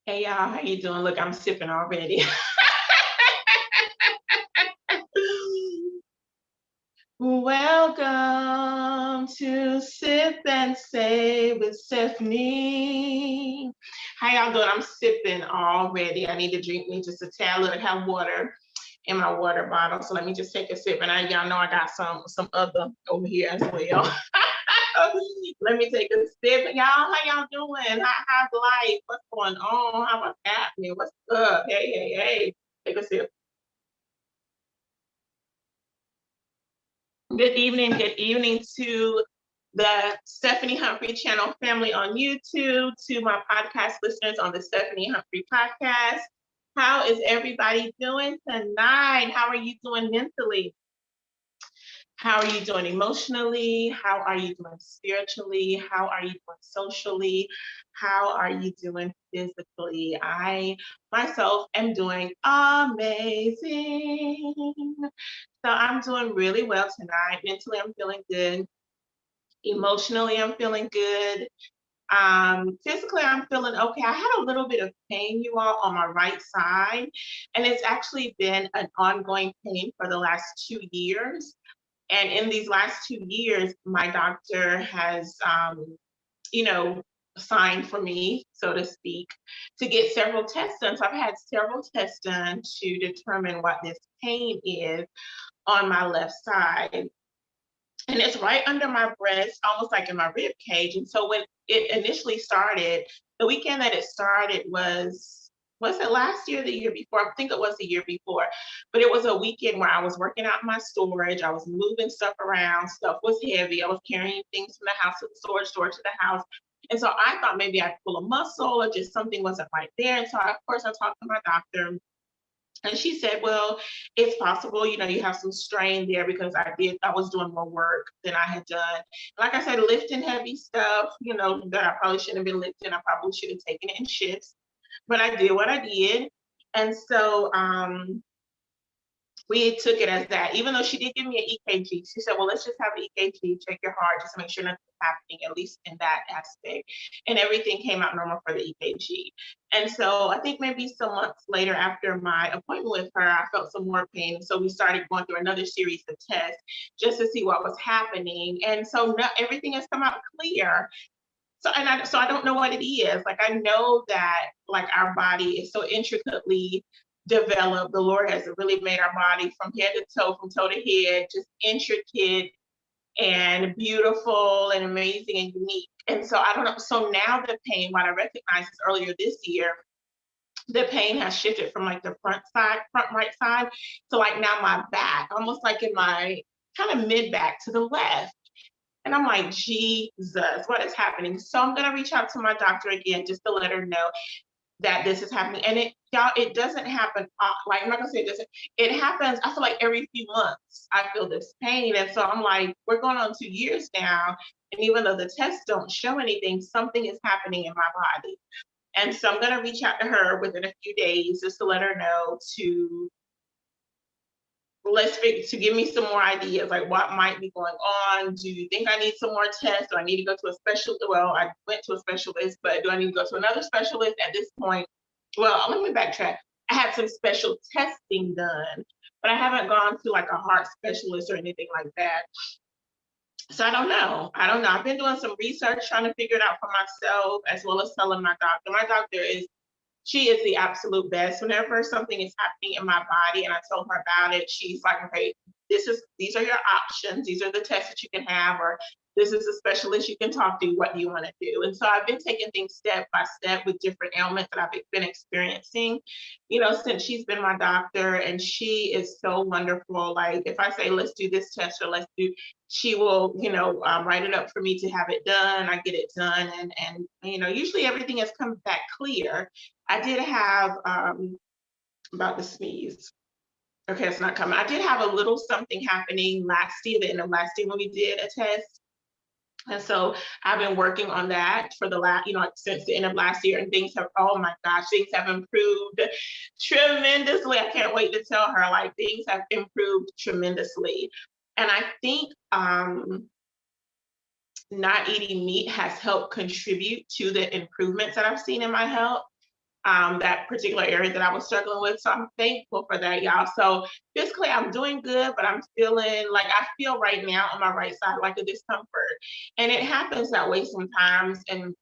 Hey y'all, how you doing? Look, I'm sipping already. Welcome to Sip and Say with Stephanie. How y'all doing? I'm sipping already. I need to drink me just a tad. Look, I have water in my water bottle, so let me just take a sip. And y'all know I got some other over here as well. Let me take a sip. Y'all, how y'all doing? How's life? What's going on? What's happening? What's up? Hey, hey, hey. Take a sip. Good evening to the Stephanie Humphrey channel family on YouTube, to my podcast listeners on the Stephanie Humphrey podcast. How is everybody doing tonight? How are you doing mentally? How are you doing emotionally? How are you doing spiritually? How are you doing socially? How are you doing physically? I myself am doing amazing. So I'm doing really well tonight. Mentally, I'm feeling good. Emotionally, I'm feeling good. Physically, I'm feeling okay. I had a little bit of pain, you all, on my right side, and it's actually been an ongoing pain for the last 2 years. And in these last 2 years, my doctor has, you know, signed for me, so to speak, to get several tests done. So I've had several tests done to determine what this pain is on my left side. And it's right under my breast, almost like in my rib cage. And so when it initially started, the weekend that it started was it last year, the year before? I think it was the year before, but it was a weekend where I was working out my storage. I was moving stuff around. Stuff was heavy. I was carrying things from the house to the storage to the house. And so I thought maybe I'd pull a muscle or just something wasn't right there. And so of course I talked to my doctor, and she said, well, it's possible, you have some strain there because I was doing more work than I had done. Like I said, lifting heavy stuff, that I probably shouldn't have been lifting. I probably should have taken it in shifts, but I did what I did. And so we took it as that. Even though she did give me an EKG, she said, well, let's just have an EKG, check your heart, just to make sure nothing's happening, at least in that aspect. And everything came out normal for the EKG. And so I think maybe some months later, after my appointment with her, I felt some more pain. So we started going through another series of tests just to see what was happening. And so now everything has come out clear. So I don't know what it is. Like, I know that, like, our body is so intricately developed. The Lord has really made our body from head to toe, from toe to head, just intricate and beautiful and amazing and unique. And so I don't know. So now the pain, what I recognized is earlier this year, the pain has shifted from like the front right side, to like now my back, almost like in my kind of mid back to the left. And I'm like, Jesus, what is happening? So I'm gonna reach out to my doctor again just to let her know that this is happening. And it doesn't happen. Like, I'm not gonna say it doesn't. It happens. I feel like every few months I feel this pain, and so I'm like, we're going on 2 years now, and even though the tests don't show anything, something is happening in my body. And so I'm gonna reach out to her within a few days just to let her know to give me some more ideas, like what might be going on. Do you think I need some more tests? Do I need to go to a special? Well, I went to a specialist, but do I need to go to another specialist at this point? Well, let me backtrack. I had some special testing done, but I haven't gone to like a heart specialist or anything like that. So I don't know. I don't know. I've been doing some research trying to figure it out for myself, as well as telling my doctor. My doctor she is the absolute best. Whenever something is happening in my body and I told her about it, she's like, okay, these are your options. These are the tests that you can have, or this is a specialist you can talk to. What do you want to do? And so I've been taking things step by step with different ailments that I've been experiencing, since she's been my doctor, and she is so wonderful. Like, if I say, let's do this test, or she will, write it up for me to have it done. I get it done. And usually everything has come back clear. I did have about to sneeze. Okay, it's not coming. I did have a little something happening last year, the end of last year, when we did a test. And so I've been working on that for the last, since the end of last year, and things have, oh my gosh, things have improved tremendously. I can't wait to tell her, like, things have improved tremendously. And I think not eating meat has helped contribute to the improvements that I've seen in my health. that particular area that I was struggling with. So I'm thankful for that, y'all. So physically, I'm doing good, but I'm feeling like I feel right now on my right side like a discomfort. And it happens that way sometimes. And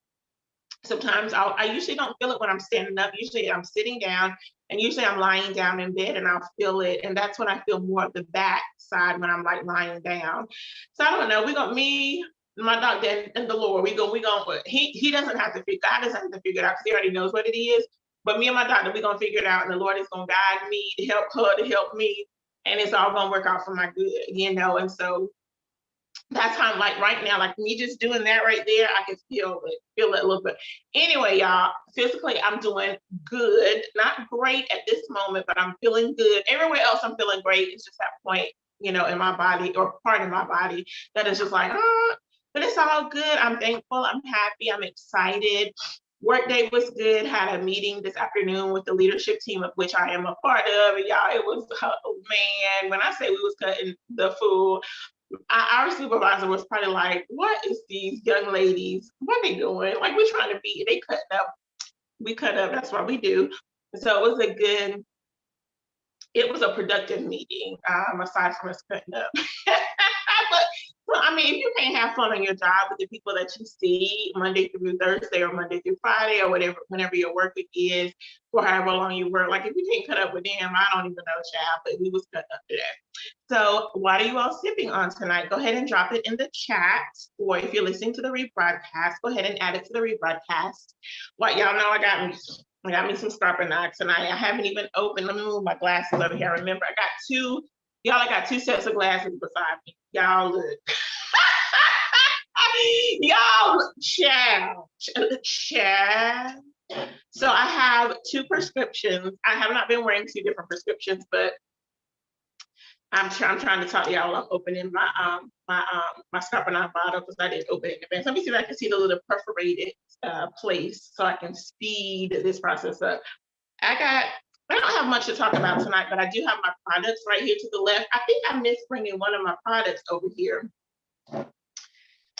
sometimes I usually don't feel it when I'm standing up. Usually I'm sitting down, and usually I'm lying down in bed and I'll feel it. And that's when I feel more of the back side when I'm like lying down. So I don't know. We got me, my doctor, and the Lord. He doesn't have to figure, God doesn't have to figure it out because he already knows what it is. But me and my doctor, we're gonna figure it out, and the Lord is gonna guide me to help her to help me, and it's all gonna work out for my good, you know. And so that's how I'm like right now, like me just doing that right there, I can feel it a little bit. Anyway, y'all, physically I'm doing good, not great at this moment, but I'm feeling good. Everywhere else I'm feeling great. It's just that point, you know, in my body or part of my body that is just like, but it's all good. I'm thankful. I'm happy. I'm excited. Work day was good. Had a meeting this afternoon with the leadership team of which I am a part of. And y'all, it was, oh man, when I say we was cutting the food, our supervisor was probably like, what is these young ladies, what are they doing? Like, we're trying to be, they cut up, we cut up, that's what we do. So it was a productive meeting, aside from us cutting up. But well, I mean, if you can't have fun on your job with the people that you see Monday through Thursday or Monday through Friday or whatever, whenever your work week is, or however long you work, like if you can't cut up with them, I don't even know, child, but we was cutting up today. So what are you all sipping on tonight? Go ahead and drop it in the chat, or if you're listening to the rebroadcast, go ahead and add it to the rebroadcast. What y'all know, I got me some Scarpinac tonight. I haven't even opened. Let me move my glasses over here. Remember, I got two sets of glasses beside me. Y'all look. Y'all, child. So I have two prescriptions. I have not been wearing two different prescriptions, but I'm trying to talk to y'all. I'm opening my Scarpinac bottle because I didn't open it in advance. Let me see if I can see the little perforated place so I can speed this process up. I don't have much to talk about tonight, but I do have my products right here to the left. I think I missed bringing one of my products over here.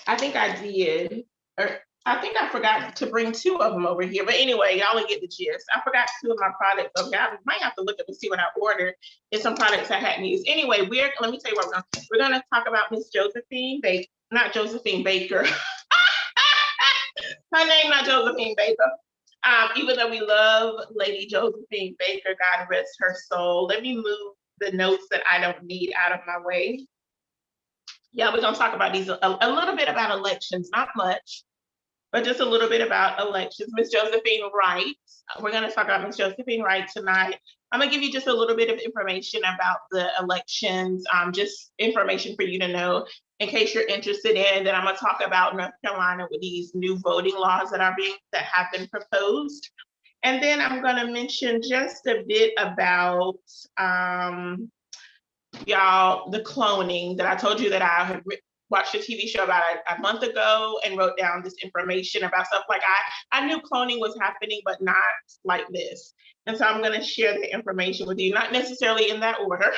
I think I did. Or I think I forgot to bring two of them over here. But anyway, y'all will get the gist. I forgot two of my products over here. I might have to look up and see what I ordered. It's some products I hadn't used. Anyway, let me tell you what we're gonna talk about Miss Josephine Baker, not Josephine Baker. Her name not Josephine Baker. Even though we love Lady Josephine Baker, God rest her soul. Let me move the notes that I don't need out of my way. Yeah, we're gonna talk about these a little bit about elections, not much, but just a little bit about elections. Miss Josephine Wright. We're gonna talk about Miss Josephine Wright tonight. I'm gonna give you just a little bit of information about the elections, just information for you to know in case you're interested in. Then I'm gonna talk about North Carolina with these new voting laws that have been proposed. And then I'm gonna mention just a bit about y'all, the cloning that I told you that I had watched a TV show about a month ago and wrote down this information about stuff. Like I knew cloning was happening, but not like this. And so I'm going to share the information with you, not necessarily in that order,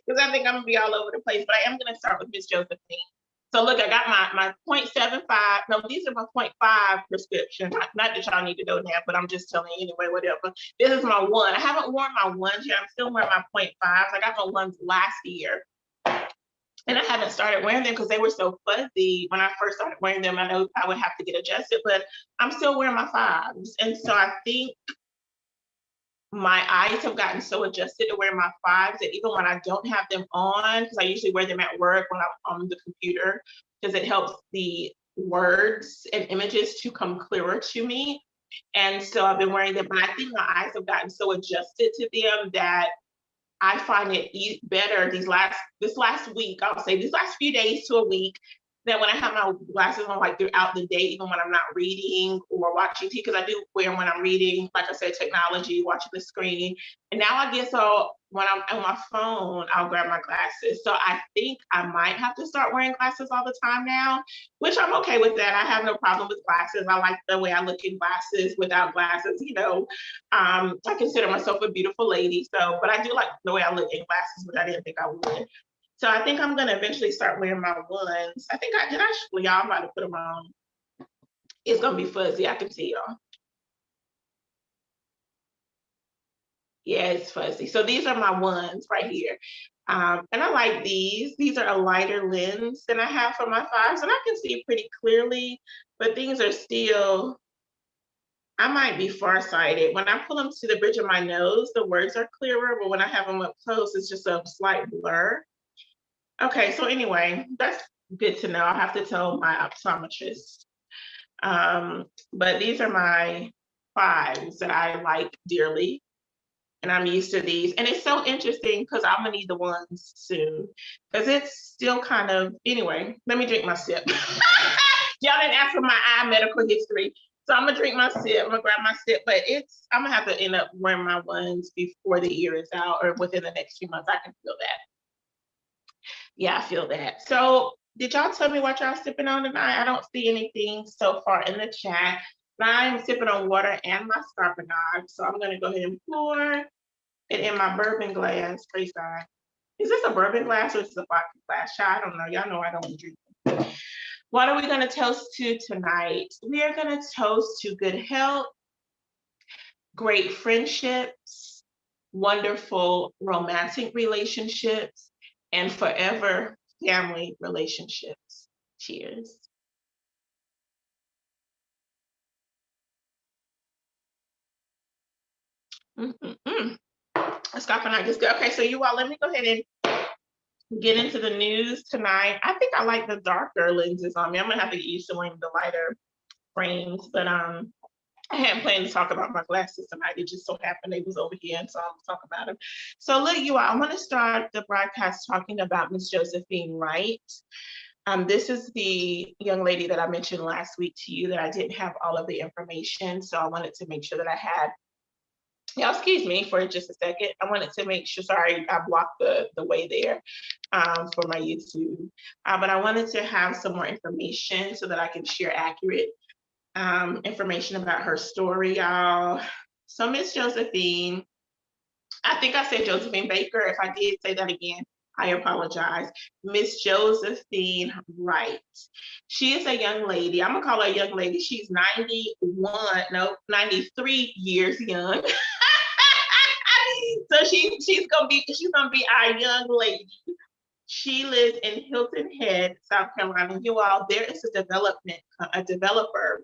because I think I'm going to be all over the place, but I am going to start with Miss Josephine. So look, I got my 0.75. No, these are my 0.5 prescription. Not that y'all need to know that, but I'm just telling you anyway, whatever. This is my one. I haven't worn my ones yet. I'm still wearing my 0.5s. I got my ones last year. And I haven't started wearing them because they were so fuzzy. When I first started wearing them, I know I would have to get adjusted, but I'm still wearing my 5s. And so I think my eyes have gotten so adjusted to wear my 5s that even when I don't have them on, because I usually wear them at work when I'm on the computer, because it helps the words and images to come clearer to me. And so I've been wearing them, but I think my eyes have gotten so adjusted to them that I find it better this last week, I'll say these last few days to a week, that when I have my glasses on, like throughout the day, even when I'm not reading or watching TV, because I do wear them when I'm reading, like I said, technology, watching the screen. And now I get so when I'm on my phone, I'll grab my glasses. So I think I might have to start wearing glasses all the time now, which I'm okay with that. I have no problem with glasses. I like the way I look in glasses without glasses, you know. I consider myself a beautiful lady. So, but I do like the way I look in glasses, which I didn't think I would. So I think I'm gonna eventually start wearing my ones. I think I did actually, y'all, I'm about to put them on. It's gonna be fuzzy, I can see y'all. Yeah, it's fuzzy. So these are my ones right here. And I like these. These are a lighter lens than I have for my fives, and I can see pretty clearly, but these are still, I might be farsighted. When I pull them to the bridge of my nose, the words are clearer, but when I have them up close, it's just a slight blur. Okay, so anyway, that's good to know. I'll have to tell my optometrist. But these are my fives that I like dearly, and I'm used to these. And it's so interesting because I'm gonna need the ones soon because it's still kind of, anyway, let me drink my sip. Y'all didn't ask for my eye medical history. So I'm gonna drink my sip, I'm gonna grab my sip, but I'm gonna have to end up wearing my ones before the year is out or within the next few months. I can feel that. Yeah, I feel that. So did y'all tell me what y'all sipping on tonight? I don't see anything so far in the chat. But I'm sipping on water and my scarpinage. So I'm gonna go ahead and pour it in my bourbon glass. Praise God. Is this a bourbon glass or is this a vodka glass? I don't know. Y'all know I don't drink. What are we gonna toast to tonight? We are gonna toast to good health, great friendships, wonderful romantic relationships, and forever family relationships. Cheers. Mm-mm-mm. Scarpinite is good. Okay, so you all, let me go ahead and get into the news tonight. I think I like the darker lenses on me. I'm gonna have to get used to wearing the lighter frames, but I hadn't planned to talk about my glasses tonight. It just so happened they was over here, and so I'm gonna talk about them. So look, you all, I want to start the broadcast talking about Miss Josephine Wright. This is the young lady that I mentioned last week to you that I didn't have all of the information, so I wanted to make sure that I had. Yeah, excuse me for just a second. I wanted to make sure, sorry, I blocked the way there for my YouTube. But I wanted to have some more information so that I can share accurate information about her story, y'all. So Miss Josephine, I think I said Josephine Baker. If I did say that again, I apologize. Miss Josephine Wright. She is a young lady. I'm gonna call her a young lady. She's 93 years young. So she's gonna be our young lady. She lives in Hilton Head, South Carolina. You all, there is a developer,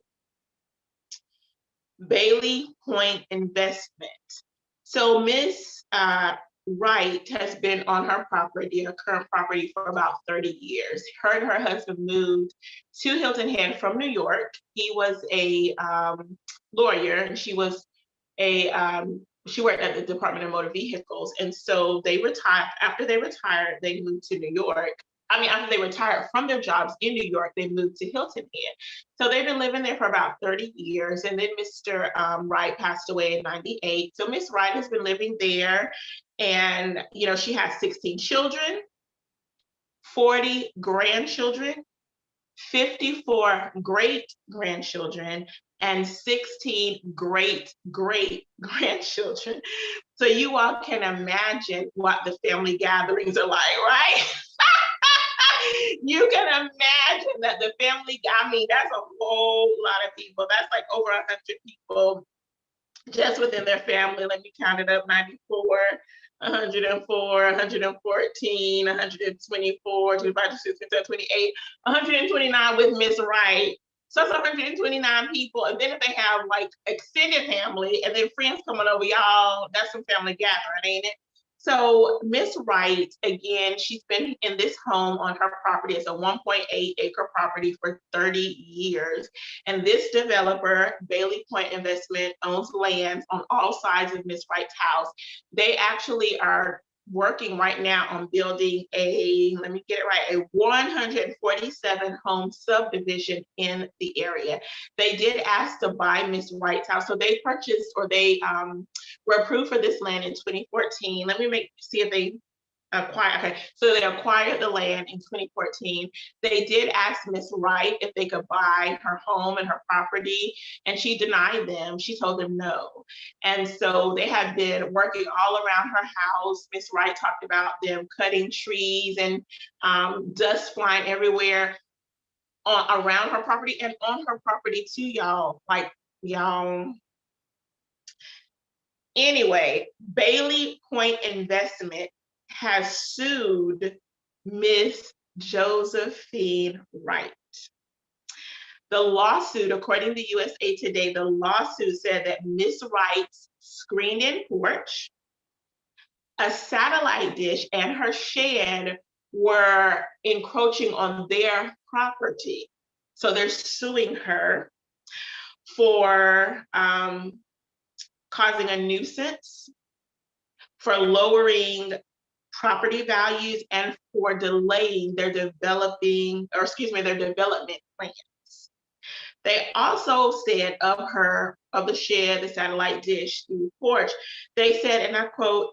Bailey Point Investment. So Miss Wright has been on her property, her current property, for about 30 years. Her and her husband moved to Hilton Head from New York. He was a lawyer, and she worked at the Department of Motor Vehicles. And so they retired. After they retired, they moved to New York. I mean, after they retired from their jobs in New York, they moved to Hilton Head. So they've been living there for about 30 years. And then Mr. Wright passed away in 98. So Miss Wright has been living there. And, she has 16 children, 40 grandchildren, 54 great grandchildren, and 16 great great grandchildren. So you all can imagine what the family gatherings are like, right? You can imagine that the family, I mean, that's a whole lot of people. That's like over 100 people just within their family. Let me count it up: 94, 104, 114, 124, 25, 28, 129 with Miss Wright. So it's 129 people. And then if they have like extended family and then friends coming over, y'all, that's some family gathering, ain't it? So Miss Wright, again, she's been in this home on her property. It's a 1.8 acre property for 30 years. And this developer, Bailey Point Investment, owns land on all sides of Miss Wright's house. They actually are working right now on building let me get it right, a 147 home subdivision in the area. They did ask to buy Miss Wright's house. So they purchased, or they were approved for this land in 2014. Let me see if they okay, so they acquired the land in 2014. They did ask Miss Wright if they could buy her home and her property, and she denied them. She told them no. And so they have been working all around her house. Miss Wright talked about them cutting trees and dust flying everywhere around her property and on her property too, y'all. Like, y'all, Anyway, Bailey Point Investment has sued Miss Josephine Wright. The lawsuit, according to USA Today, the lawsuit said that Miss Wright's screened-in porch, a satellite dish, and her shed were encroaching on their property. So they're suing her for causing a nuisance, for lowering property values, and for delaying their development plans. They also said of the shed, the satellite dish, the porch, they said, and I quote,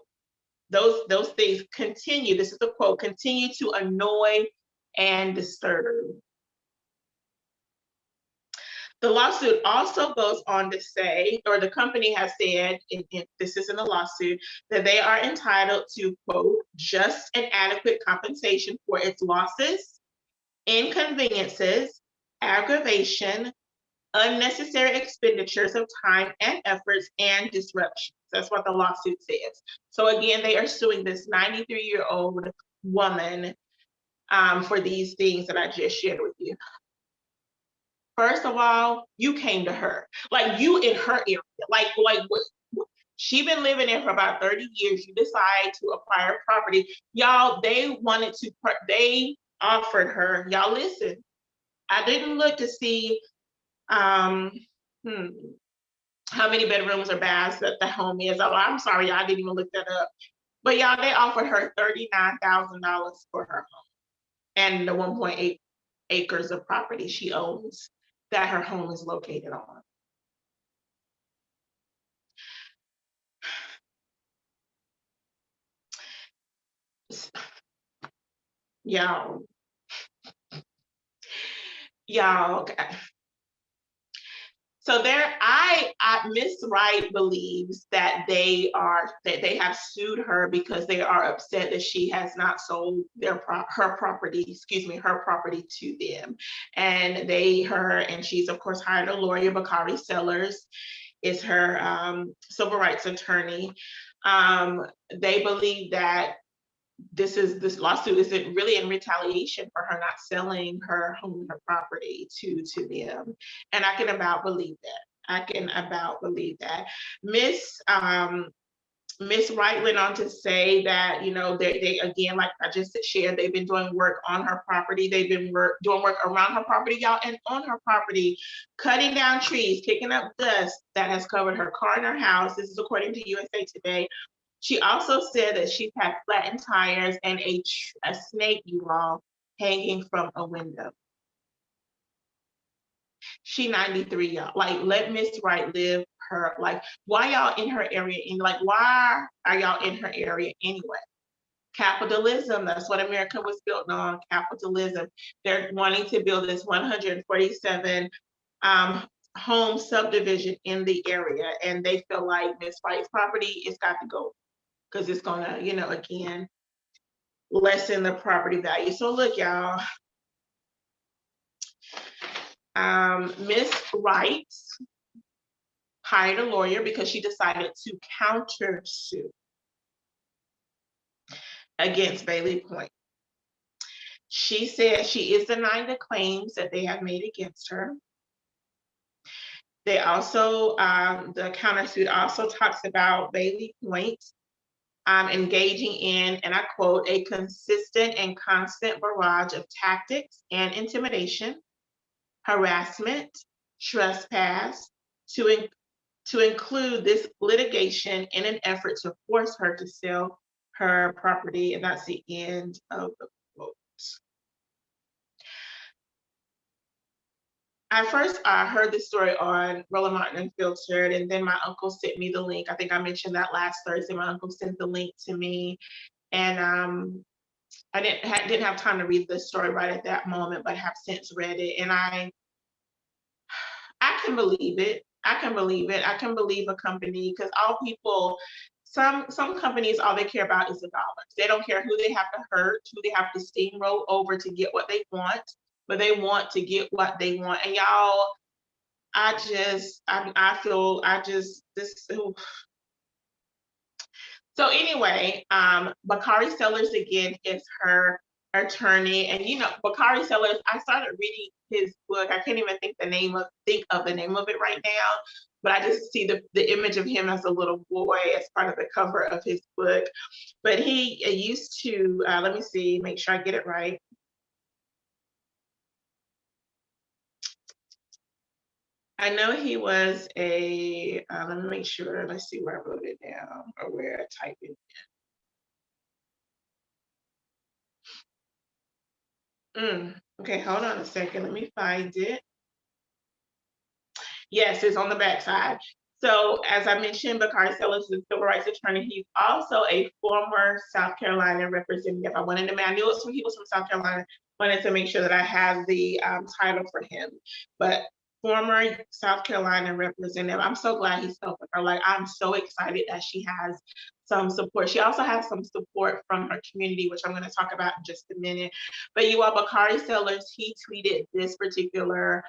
those things continue, this is a quote, continue to annoy and disturb. The lawsuit also goes on to say, or the company has said, this is in the lawsuit, that they are entitled to, quote, just and adequate compensation for its losses, inconveniences, aggravation, unnecessary expenditures of time and efforts, and disruptions. That's what the lawsuit says. So again, they are suing this 93-year-old woman for these things that I just shared with you. First of all, you came to her, like you in her area, like what? She been living there for about 30 years. You decide to acquire property. Y'all, they offered her, y'all listen, I didn't look to see how many bedrooms or baths that the home is. Oh, I'm sorry, y'all, I didn't even look that up. But y'all, they offered her $39,000 for her home and the 1.8 acres of property she owns that her home is located on. Y'all, okay. So Miss Wright believes that they have sued her because they are upset that she has not sold her property to them. And she's of course hired a lawyer, Bakari Sellers is her civil rights attorney. They believe that this lawsuit is really in retaliation for her not selling her home, her property to them. And I can about believe that. Miss Wright went on to say that, they again, like I just shared, they've been doing work on her property. They've been doing work around her property, y'all, and on her property, cutting down trees, kicking up dust that has covered her car and her house. This is according to USA Today. She also said that she's had flattened tires and a snake, you all, hanging from a window. She 93, y'all. Like, let Miss Wright live her life. Why y'all in her area? And like, why are y'all in her area anyway? Capitalism, that's what America was built on, capitalism. They're wanting to build this 147 home subdivision in the area, and they feel like Miss Wright's property has got to go because it's gonna, again, lessen the property value. So look, y'all, Miss Wright hired a lawyer because she decided to countersue against Bailey Point. She said she is denying the claims that they have made against her. They also, the countersuit also talks about Bailey Point engaging in, and I quote, a consistent and constant barrage of tactics and intimidation, harassment, trespass, to include this litigation in an effort to force her to sell her property. And that's the end of the quote. I first heard this story on Roland Martin Unfiltered, and then my uncle sent me the link. I think I mentioned that last Thursday. My uncle sent the link to me, and I didn't have time to read the story right at that moment, but have since read it, and I can believe it. I can believe a company, because some companies, all they care about is the dollars. They don't care who they have to hurt, who they have to steamroll over to get what they want, but they want to get what they want. And y'all, So anyway, Bakari Sellers again is her attorney, and Bakari Sellers. I started reading his book. I can't even think of the name of it right now, but I just see the image of him as a little boy as part of the cover of his book. But he used to let me see, make sure I get it right. I know he was a. Let me make sure. Let's see where I wrote it down or where I typed it. Okay, hold on a second. Let me find it. Yes, it's on the backside. So, as I mentioned, Bakari Sellers is a civil rights attorney. He's also a former South Carolina representative. I knew he was from South Carolina. Wanted to make sure that I have the title for him. But former South Carolina representative. I'm so glad he's helping her. Like, I'm so excited that she has some support. She also has some support from her community, which I'm going to talk about in just a minute. But you all, Bakari Sellers, he tweeted this particular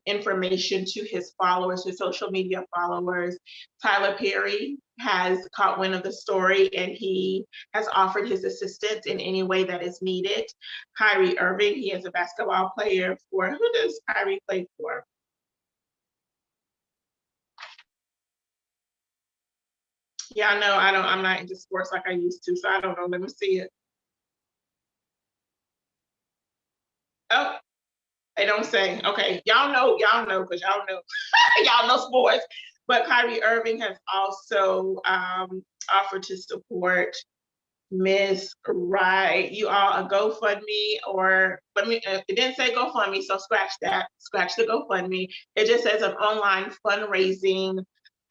information to his followers, his social media followers. Tyler Perry has caught wind of the story and he has offered his assistance in any way that is needed. Kyrie Irving, he is a basketball player for, who does Kyrie play for? Yeah, I know I'm not into sports like I used to, so I don't know. Let me see it. Oh, they don't say. Okay, y'all know, because y'all know sports. But Kyrie Irving has also offered to support Miss Wright. You all, a GoFundMe, or it didn't say GoFundMe, so scratch that. Scratch the GoFundMe. It just says an online fundraising.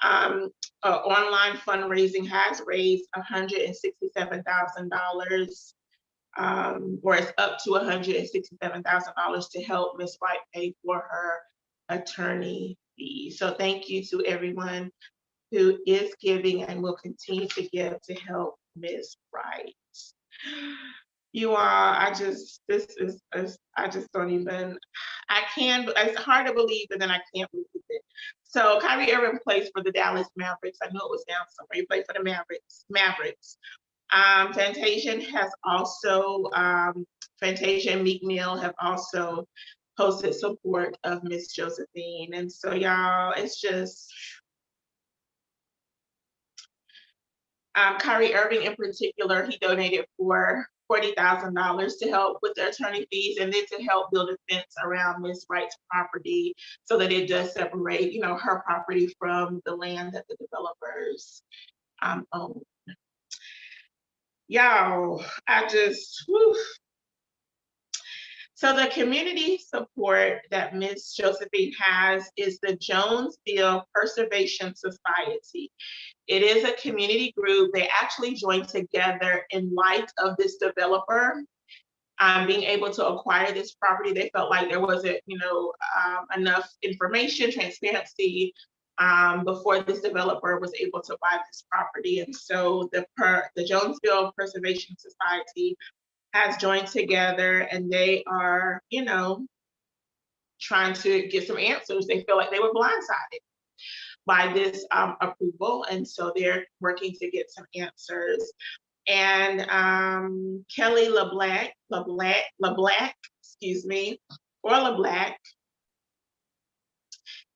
Online fundraising has raised $167,000. Or it's up to $167,000 to help Miss Wright pay for her attorney fees. So thank you to everyone who is giving and will continue to give to help Miss Wright. You all, I just don't even, it's hard to believe, but then I can't believe it. So Kyrie Irving plays for the Dallas Mavericks. I knew it was down somewhere. He played for the Mavericks. Fantasia and Meek Mill have also posted support of Miss Josephine. And so y'all, it's just, Kyrie Irving in particular, he donated for $40,000 to help with the attorney fees and then to help build a fence around Miss Wright's property so that it does separate, her property from the land that the developers own. Y'all, So the community support that Ms. Josephine has is the Jonesville Preservation Society. It is a community group. They actually joined together in light of this developer being able to acquire this property. They felt like there wasn't, enough information, transparency before this developer was able to buy this property. And so the Jonesville Preservation Society has joined together and they are, trying to get some answers. They feel like they were blindsided by this approval. And so they're working to get some answers. And Kelly LeBlanc,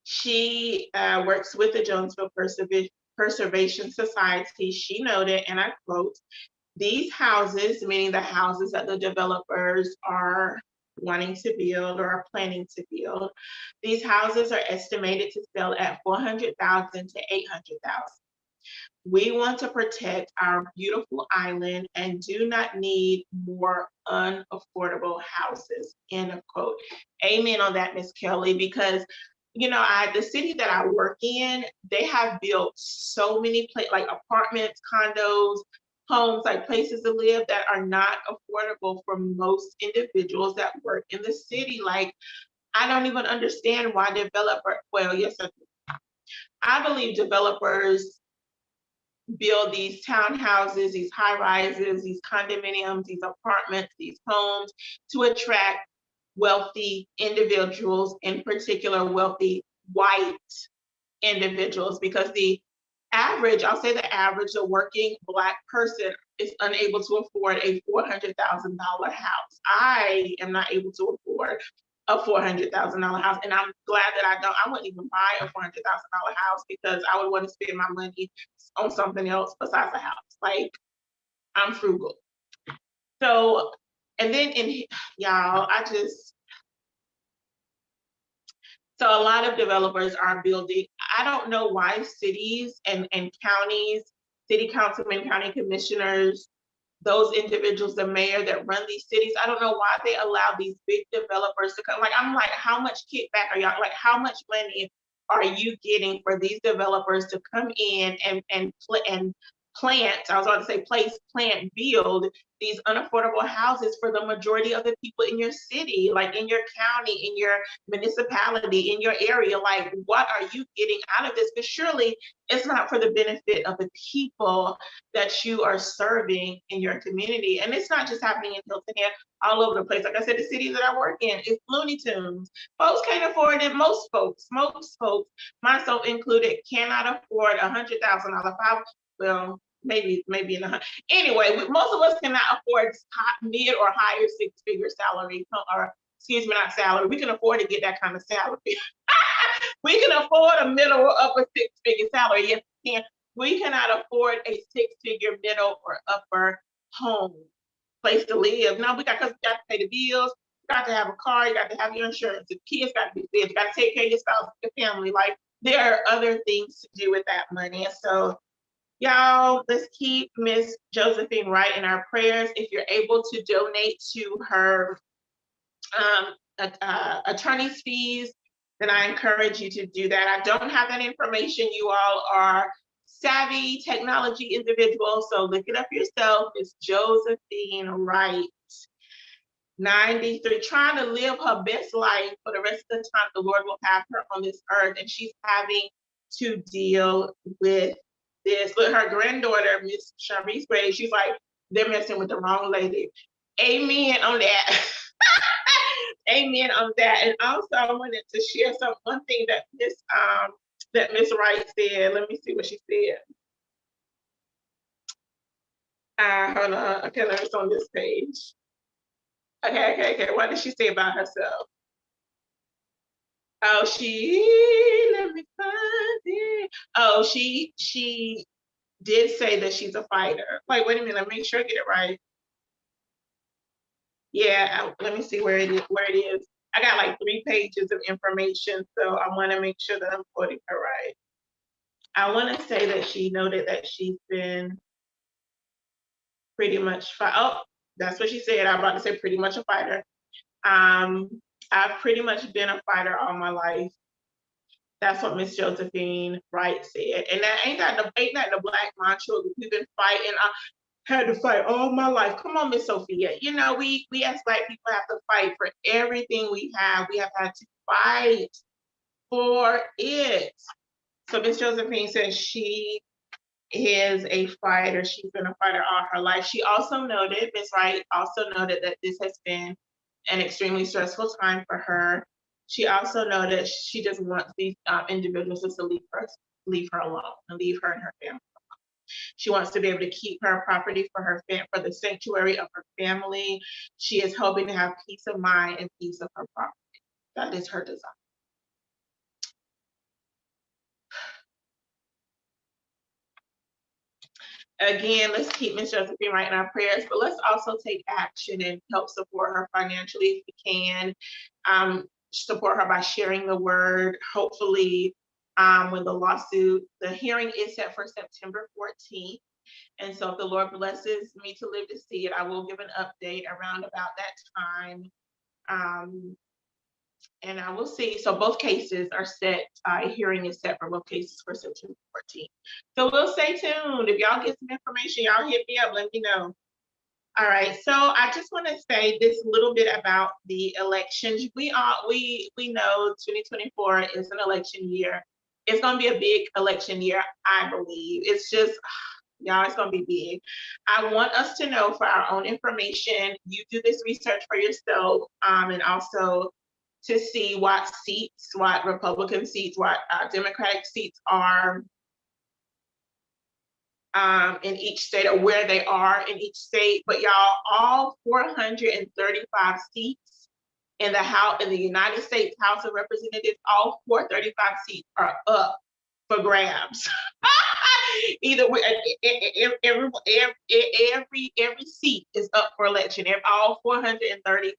she works with the Jonesville Preservation Society. She noted, and I quote, "These houses," meaning the houses that the developers are wanting to build or are planning to build, "these houses are estimated to sell at $400,000 to $800,000. We want to protect our beautiful island and do not need more unaffordable houses." End of quote. Amen on that, Miss Kelly, because the city that I work in, they have built so many like apartments, condos, homes, like places to live that are not affordable for most individuals that work in the city. Like, I don't even understand why yes, I believe developers build these townhouses, these high rises, these condominiums, these apartments, these homes to attract wealthy individuals, in particular wealthy white individuals, because the average, I'll say the average, a working Black person is unable to afford a $400,000 house. I am not able to afford a $400,000 house, and I'm glad that I wouldn't even buy a $400,000 house because I would want to spend my money on something else besides a house. Like, I'm frugal. So, and then y'all, so a lot of developers are building. I don't know why cities and counties, city councilmen, county commissioners, those individuals, the mayor that run these cities, I don't know why they allow these big developers to come. Like, I'm like, how much kickback are y'all, like, how much money are you getting for these developers to come in and plant, I was about to say place, plant, build these unaffordable houses for the majority of the people in your city, like in your county, in your municipality, in your area? Like, what are you getting out of this? Because surely it's not for the benefit of the people that you are serving in your community. And it's not just happening in Hilton Head, all over the place. Like I said, the cities that I work in, it's Looney Tunes. Folks can't afford it. Most folks, myself included, cannot afford $100,000. Well, maybe in anyway, most of us cannot afford mid or higher six-figure salary, or excuse me, not salary. We can afford to get that kind of salary. We can afford a middle or upper six-figure salary. Yes, we can. We cannot afford a six-figure middle or upper home, place to live. No, because we got to pay the bills. You got to have a car. You got to have your insurance. The kids got to be fed. You got to take care of your spouse, your family. Like, there are other things to do with that money. And so, y'all, let's keep Miss Josephine Wright in our prayers. If you're able to donate to her attorney's fees, then I encourage you to do that. I don't have that information. You all are savvy technology individuals, so look it up yourself. It's Josephine Wright, 93, trying to live her best life for the rest of the time the Lord will have her on this earth, and she's having to deal with this. With her granddaughter, Miss Charisse Gray, she's like, they're messing with the wrong lady. Amen on that. Amen on that. And also, I wanted to share one thing that Miss Wright said. Let me see what she said. Hold on. Okay, let me on this page. Okay. What did she say about herself? Oh, let me find it. Oh, she did say that she's a fighter. Like, wait a minute, let me make sure I get it right. Yeah, let me see where it is. I got like 3 pages of information, so I want to make sure that I'm quoting her right. I want to say that she noted that she's been pretty much that's what she said. I'm about to say pretty much a fighter. I've pretty much been a fighter all my life. That's what Miss Josephine Wright said. And that ain't that the Black mantra. We've been fighting. I had to fight all my life. Come on, Miss Sophia. You know, we as Black people have to fight for everything we have. We have had to fight for it. So Miss Josephine says she is a fighter. She's been a fighter all her life. She also noted, Miss Wright also noted that this has been an extremely stressful time for her. She also noted she just wants these individuals just to leave her alone and leave her and her family. She wants to be able to keep her property for for the sanctuary of her family. She is hoping to have peace of mind and peace of her property. That is her desire. Again, let's keep Ms. Josephine Wright in our prayers, but let's also take action and help support her financially if we can. Support her by sharing the word. Hopefully, when the hearing is set for September 14th. And so if the Lord blesses me to live to see it, I will give an update around about that time. And I will see. So both cases are set. A hearing is set for both cases for September 14th. So we'll stay tuned. If y'all get some information, y'all hit me up. Let me know. All right. So I just want to say this little bit about the elections. We know 2024 is an election year. It's going to be a big election year, I believe. It's just, y'all, it's going to be big. I want us to know, for our own information, you do this research for yourself, and also to see what Republican seats, what Democratic seats are in each state, or where they are in each state. But y'all, all 435 seats in the United States House of Representatives, all 435 seats are up for grabs. Either way, every seat is up for election. All 435.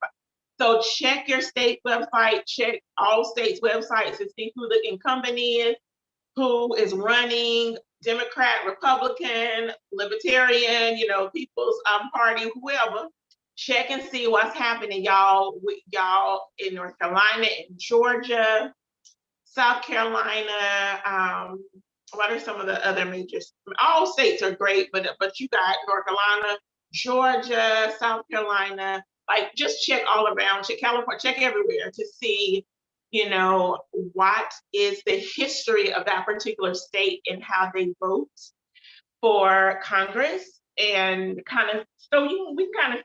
So check your state website, check all states' websites to see who the incumbent is, who is running, Democrat, Republican, Libertarian, People's Party, whoever. Check and see what's happening, y'all in North Carolina, in Georgia, South Carolina. What are some of the other majors? All states are great, but you got North Carolina, Georgia, South Carolina. Like, just check all around, check California, check everywhere to see, what is the history of that particular state and how they vote for Congress, and we kind of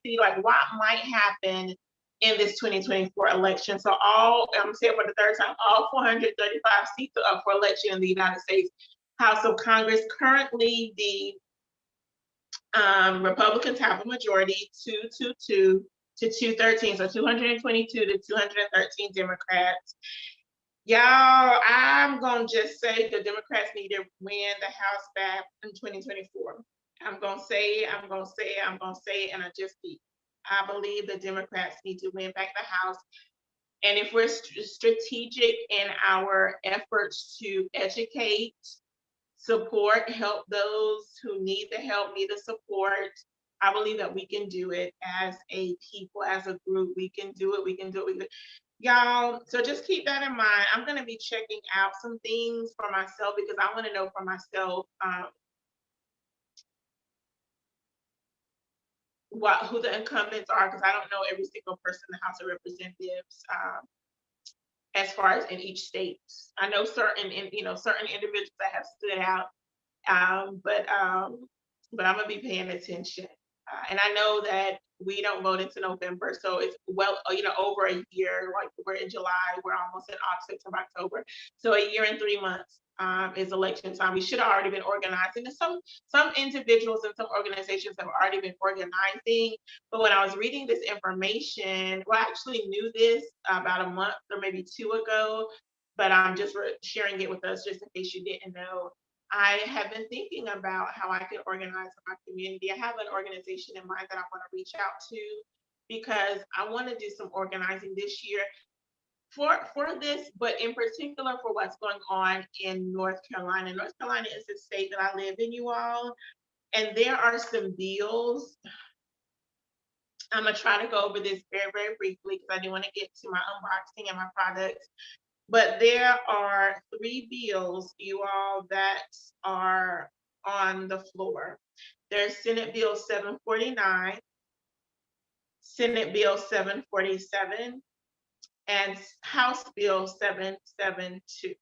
see like what might happen in this 2024 election. So I'm saying for the third time, all 435 seats are up for election in the United States House of Congress. Currently, the Republicans have a majority, 222 to 213, so 222 to 213 Democrats. Y'all, I'm gonna just say the Democrats need to win the House back in 2024. I'm gonna say it, and I just keep. I believe the Democrats need to win back the House. And if we're strategic in our efforts to educate, support, help those who need the help, need the support, I believe that we can do it as a people, as a group. We can do it. Y'all, so just keep that in mind. I'm going to be checking out some things for myself because I want to know for myself who the incumbents are, because I don't know every single person in the House of Representatives as far as in each state. I know certain individuals that have stood out, but I'm going to be paying attention. And I know that we don't vote into November, so it's over a year. Like, we're in July, we're almost in August, September, October. So a year and 3 months is election time. We should have already been organizing. And some individuals and some organizations have already been organizing. But when I was reading this information, I actually knew this about a month or maybe 2 ago, but I'm just sharing it with us just in case you didn't know. I have been thinking about how I can organize my community. I have an organization in mind that I want to reach out to because I want to do some organizing this year for this, but in particular for what's going on in North Carolina. North Carolina is the state that I live in, you all, and there are some bills. I'm going to try to go over this very, very briefly because I do want to get to my unboxing and my products. But there are 3 bills, you all, that are on the floor. There's Senate Bill 749, Senate Bill 747, and House Bill 772.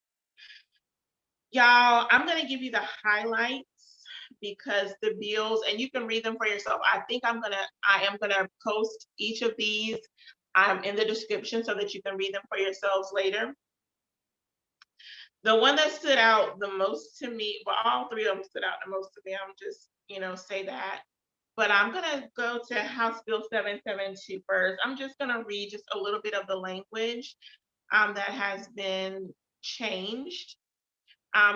Y'all, I'm going to give you the highlights because the bills, and you can read them for yourself. I am gonna post each of these in the description so that you can read them for yourselves later. The one that stood out the most to me, all 3 of them stood out the most to me. I'm just, say that. But I'm going to go to House Bill 772 first. I'm just going to read just a little bit of the language that has been changed.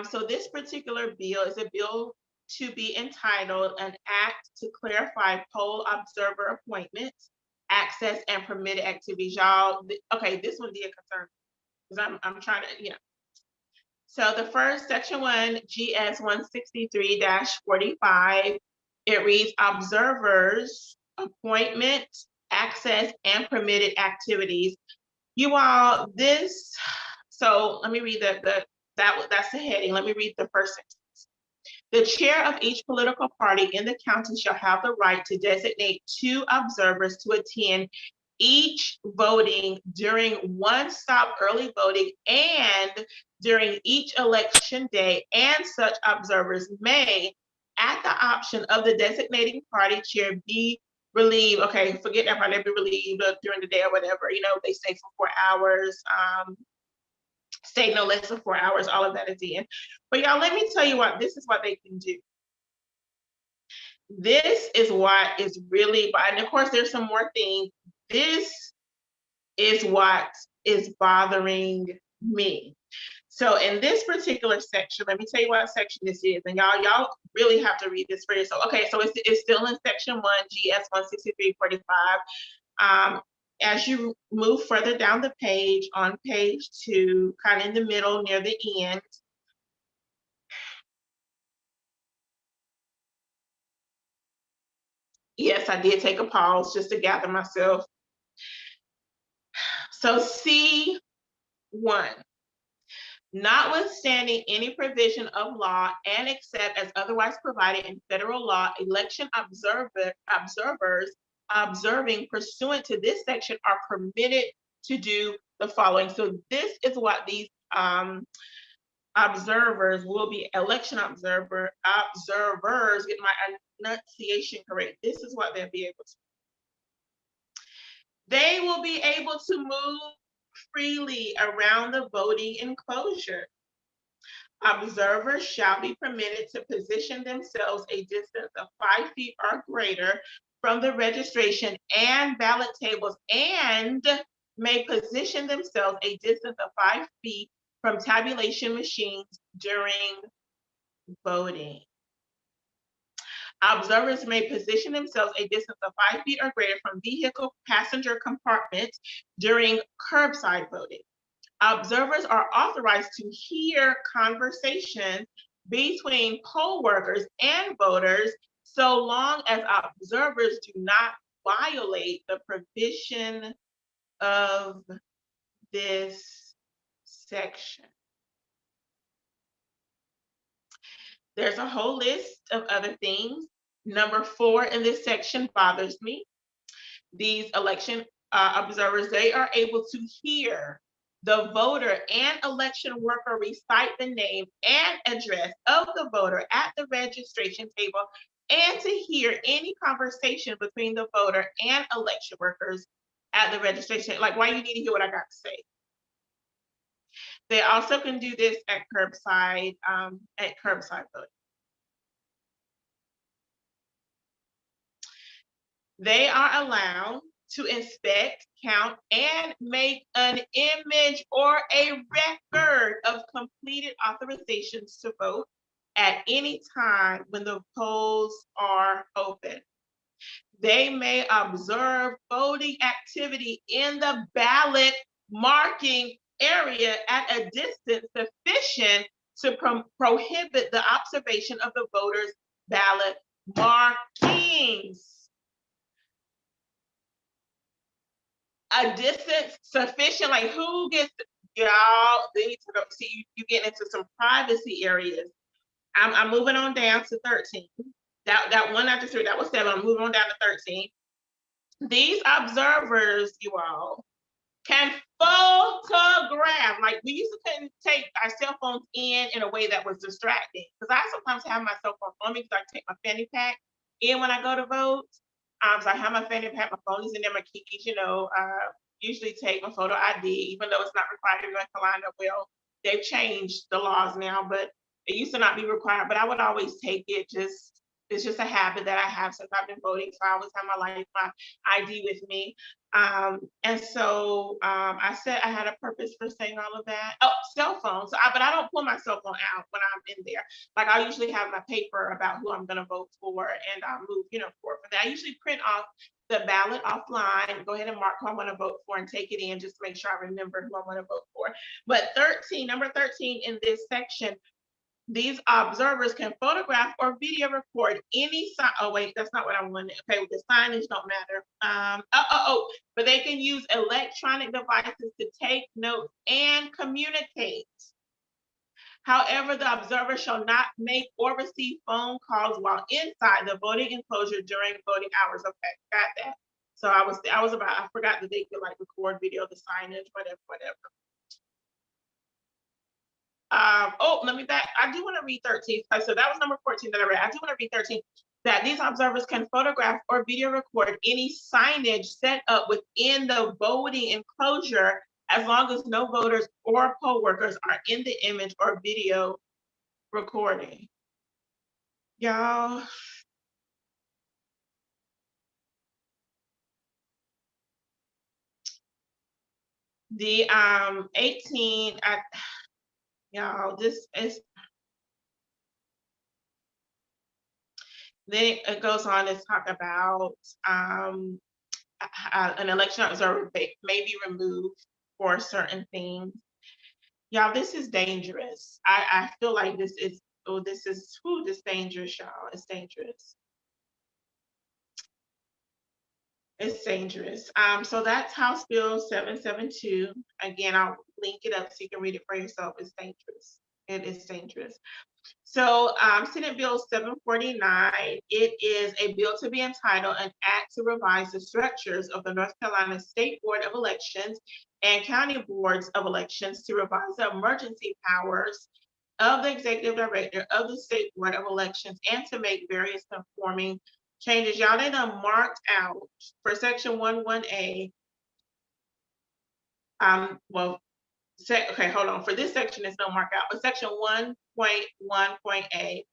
So this particular bill is a bill to be entitled An Act to Clarify Poll Observer Appointments, Access, and Permitted Activities. Y'all, okay, this one did concern me because I'm trying to, So the first, Section 1, GS 163-45, it reads Observers, Appointment, Access, and Permitted Activities. You all, so let me read that's the heading. Let me read the first sentence. The chair of each political party in the county shall have the right to designate 2 observers to attend each voting during one-stop early voting and during each election day, and such observers may, at the option of the designating party chair, be relieved. Okay, forget that part. They'll be relieved during the day or whatever. They stay for 4 hours. Stay no less than 4 hours. All of that is in. But y'all, let me tell you what. This is what they can do. This is what is really, and of course there's some more things. This is what is bothering me. So in this particular section, let me tell you what section this is, and y'all really have to read this for yourself. Okay, so it's still in section 1, GS 16345. As you move further down the page, on page 2, kind of in the middle near the end, yes, I did take a pause just to gather myself. So C1, notwithstanding any provision of law and except as otherwise provided in federal law, election observers observing pursuant to this section are permitted to do the following. So this is what these observers will be, election observers, get my enunciation correct. This is what they'll be able to. They will be able to move freely around the voting enclosure. Observers shall be permitted to position themselves a distance of 5 feet or greater from the registration and ballot tables, and may position themselves a distance of 5 feet from tabulation machines during voting. Observers may position themselves a distance of 5 feet or greater from vehicle passenger compartments during curbside voting. Observers are authorized to hear conversations between poll workers and voters so long as observers do not violate the provision of this section. There's a whole list of other things. Number 4 in this section bothers me. These election observers, they are able to hear the voter and election worker recite the name and address of the voter at the registration table, and to hear any conversation between the voter and election workers at the registration. Like, why you need to hear what I got to say? They also can do this at curbside voting. They are allowed to inspect, count, and make an image or a record of completed authorizations to vote at any time when the polls are open. They may observe voting activity in the ballot marking area at a distance sufficient to prohibit the observation of the voters' ballot markings. A distance sufficient, like who gets, y'all, they need to go, see, you get into some privacy areas. I'm moving on down to 13. That one after 3, that was 7. I'm moving on down to 13. These observers, you all, can photograph. Like, we used to couldn't take our cell phones in a way that was distracting. Because I sometimes have my cell phone on me because I take my fanny pack in when I go to vote. So I have my fanny pack, my phone is in there, my keys, usually take my photo ID, even though it's not required in North Carolina. Well, they've changed the laws now, but it used to not be required, but I would always take it. It's just a habit that I have since I've been voting. So I always have my ID with me. And so I said I had a purpose for saying all of that. Oh, cell phone. But I don't pull my cell phone out when I'm in there. Like, I usually have my paper about who I'm going to vote for, and I'll move, forward for that. I usually print off the ballot offline, go ahead and mark who I want to vote for and take it in just to make sure I remember who I want to vote for. But number 13 in this section, these observers can photograph or video record any sign. Oh, wait, that's not what I wanted. Okay, the signage don't matter. But they can use electronic devices to take notes and communicate. However, the observer shall not make or receive phone calls while inside the voting enclosure during voting hours. Okay, got that. So I forgot that they could like record video, the signage, whatever. Let me back. I do want to read 13. So that was number 14 that I read. I do want to read 13. That these observers can photograph or video record any signage set up within the voting enclosure as long as no voters or poll workers are in the image or video recording. Y'all, The 18, y'all, this is, then it goes on to talk about an election observer may be removed for certain things. Y'all, this is dangerous. I feel like this is, oh, this is, whew, this dangerous, y'all. It's dangerous. It's dangerous. So that's House Bill 772. Again, I'll link it up so you can read it for yourself. It's dangerous. It is dangerous. So Senate Bill 749, it is a bill to be entitled an act to revise the structures of the North Carolina State Board of Elections and County Boards of Elections to revise the emergency powers of the executive director of the State Board of Elections and to make various conforming changes. Y'all, they done marked out for section 11A. Well, okay, hold on. For this section, it's no mark out, but section 1.1.A,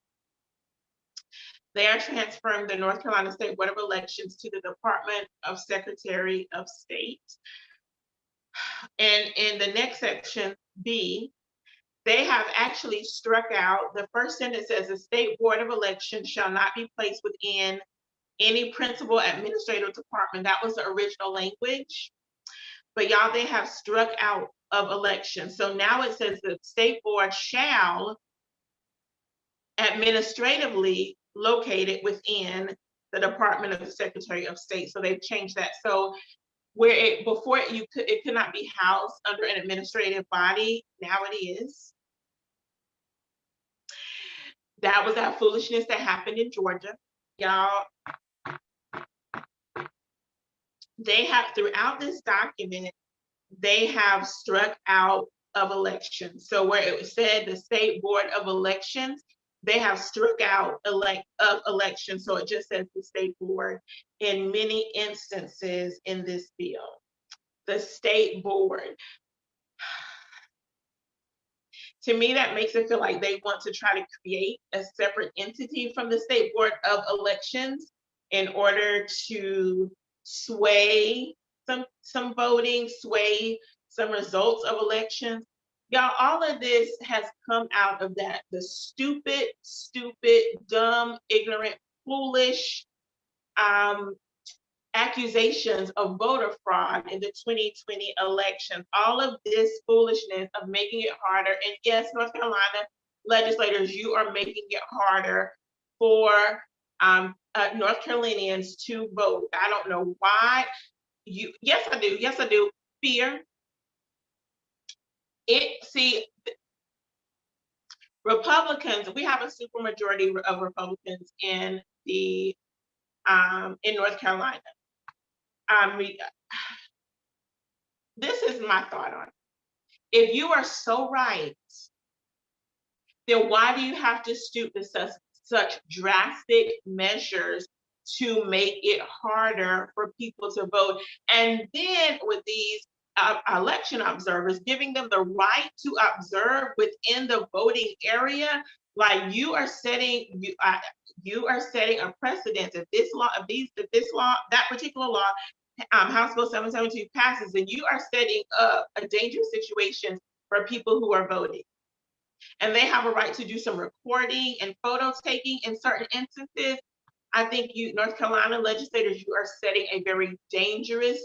they are transferring the North Carolina State Board of Elections to the Department of Secretary of State. And in the next section, B, they have actually struck out the first sentence says the State Board of Elections shall not be placed within any principal administrative department. That was the original language. But y'all, they have struck out of elections. So now it says the State Board shall administratively located within the Department of the Secretary of State. So they've changed that. So where it before it could not be housed under an administrative body, now it is. That was that foolishness that happened in Georgia. Y'all, they have throughout this document, they have struck out of elections. So where it said the State Board of Elections, they have struck out of elections. So it just says the State Board in many instances in this bill. The State Board. To me, that makes it feel like they want to try to create a separate entity from the State Board of Elections in order to sway some voting, sway some results of elections. Y'all, all of this has come out of that, the stupid, dumb, ignorant, foolish accusations of voter fraud in the 2020 elections. All of this foolishness of making it harder. And yes, North Carolina legislators, you are making it harder for North Carolinians to vote. I don't know why. Yes, I do. Yes, I do. Fear. Republicans, we have a supermajority of Republicans in the in North Carolina. This is my thought on it. If you are so right, then why do you have to stoop to such drastic measures to make it harder for people to vote? And then with these election observers, giving them the right to observe within the voting area, like you are setting a precedent. If that particular law, House Bill 772 passes, then you are setting up a dangerous situation for people who are voting. And they have a right to do some recording and photo taking in certain instances. I think you, North Carolina legislators, you are setting a very dangerous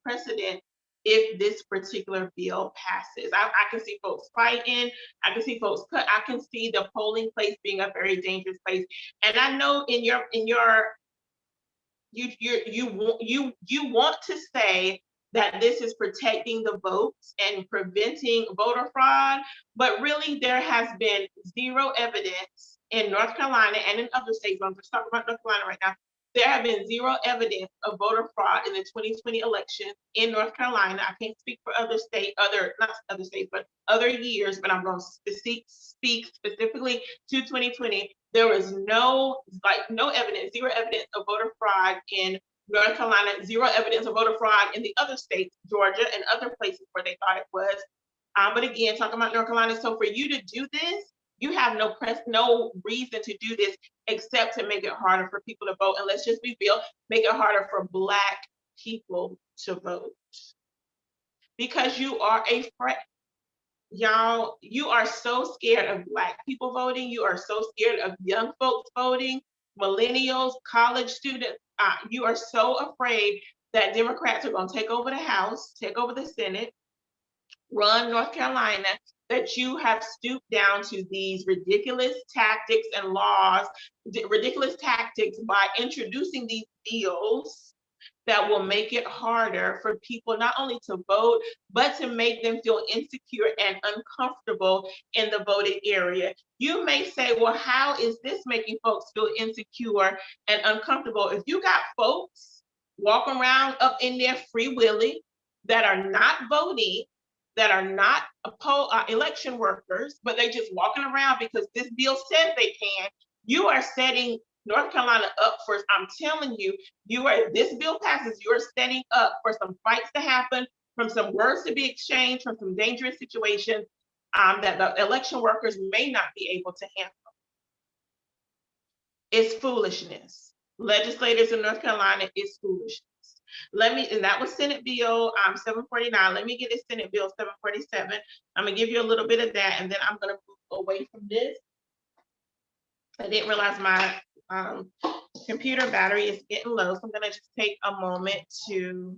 precedent if this particular bill passes. I can see folks fighting. I can see folks cut. I can see the polling place being a very dangerous place. And I know you want to say that this is protecting the votes and preventing voter fraud, but really there has been zero evidence in North Carolina and in other states. I'm just talking about North Carolina right now. There have been zero evidence of voter fraud in the 2020 election in North Carolina. I can't speak for other states, not other states, but other years, but I'm going to speak specifically to 2020. There was no evidence, zero evidence of voter fraud in North Carolina, zero evidence of voter fraud in the other states, Georgia and other places where they thought it was. But again, talking about North Carolina, so for you to do this, you have no reason to do this except to make it harder for people to vote. And let's just be real, make it harder for Black people to vote. because you are y'all, you are so scared of Black people voting. You are so scared of young folks voting, millennials, college students. You are so afraid that Democrats are going to take over the House, take over the Senate, run North Carolina, that you have stooped down to these ridiculous tactics and laws, ridiculous tactics by introducing these bills that will make it harder for people not only to vote, but to make them feel insecure and uncomfortable in the voting area. You may say, well, how is this making folks feel insecure and uncomfortable? If you got folks walking around up in there free willy that are not voting, that are not election workers, but they just walking around because this bill says they can, you are setting North Carolina up for, I'm telling you, this bill passes, you're setting up for some fights to happen, from some words to be exchanged, from some dangerous situations that the election workers may not be able to handle. It's foolishness. Legislators in North Carolina, it's foolishness. And that was Senate Bill 749. Let me get this Senate Bill 747. I'm gonna give you a little bit of that, and then I'm gonna move away from this. I didn't realize my computer battery is getting low, so I'm gonna just take a moment to,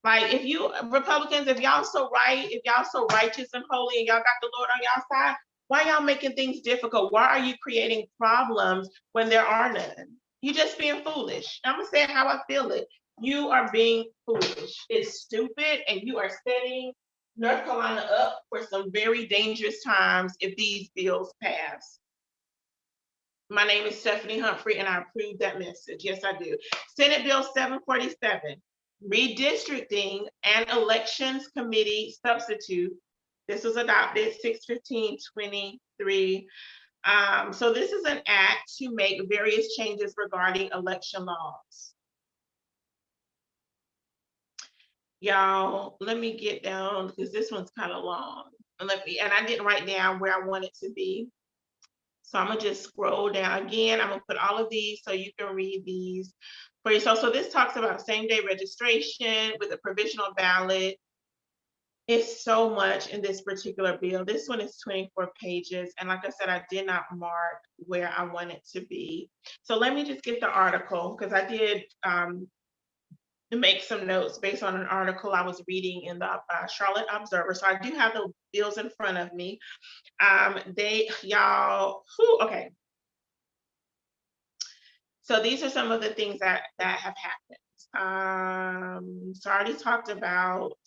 like, if you Republicans, if y'all so right, if y'all so righteous and holy, and y'all got the Lord on y'all side, why y'all making things difficult? Why are you creating problems when there are none? You just being foolish. I'm gonna say it how I feel it. You are being foolish. It's stupid, and you are setting North Carolina up for some very dangerous times if these bills pass. My name is Stephanie Humphrey, and I approve that message. Yes, I do. Senate Bill 747, Redistricting and Elections Committee Substitute. This was adopted 6/15/23. So this is an act to make various changes regarding election laws. Y'all, let me get down because this one's kind of long. And I didn't write down where I want it to be. So I'm gonna just scroll down again. I'm gonna put all of these so you can read these for yourself. So this talks about same-day registration with a provisional ballot. It's so much in this particular bill. This one is 24 pages. And like I said, I did not mark where I want it to be. So let me just get the article, because I did make some notes based on an article I was reading in the Charlotte Observer. So I do have the bills in front of me. Okay. So these are some of the things that have happened. So I already talked about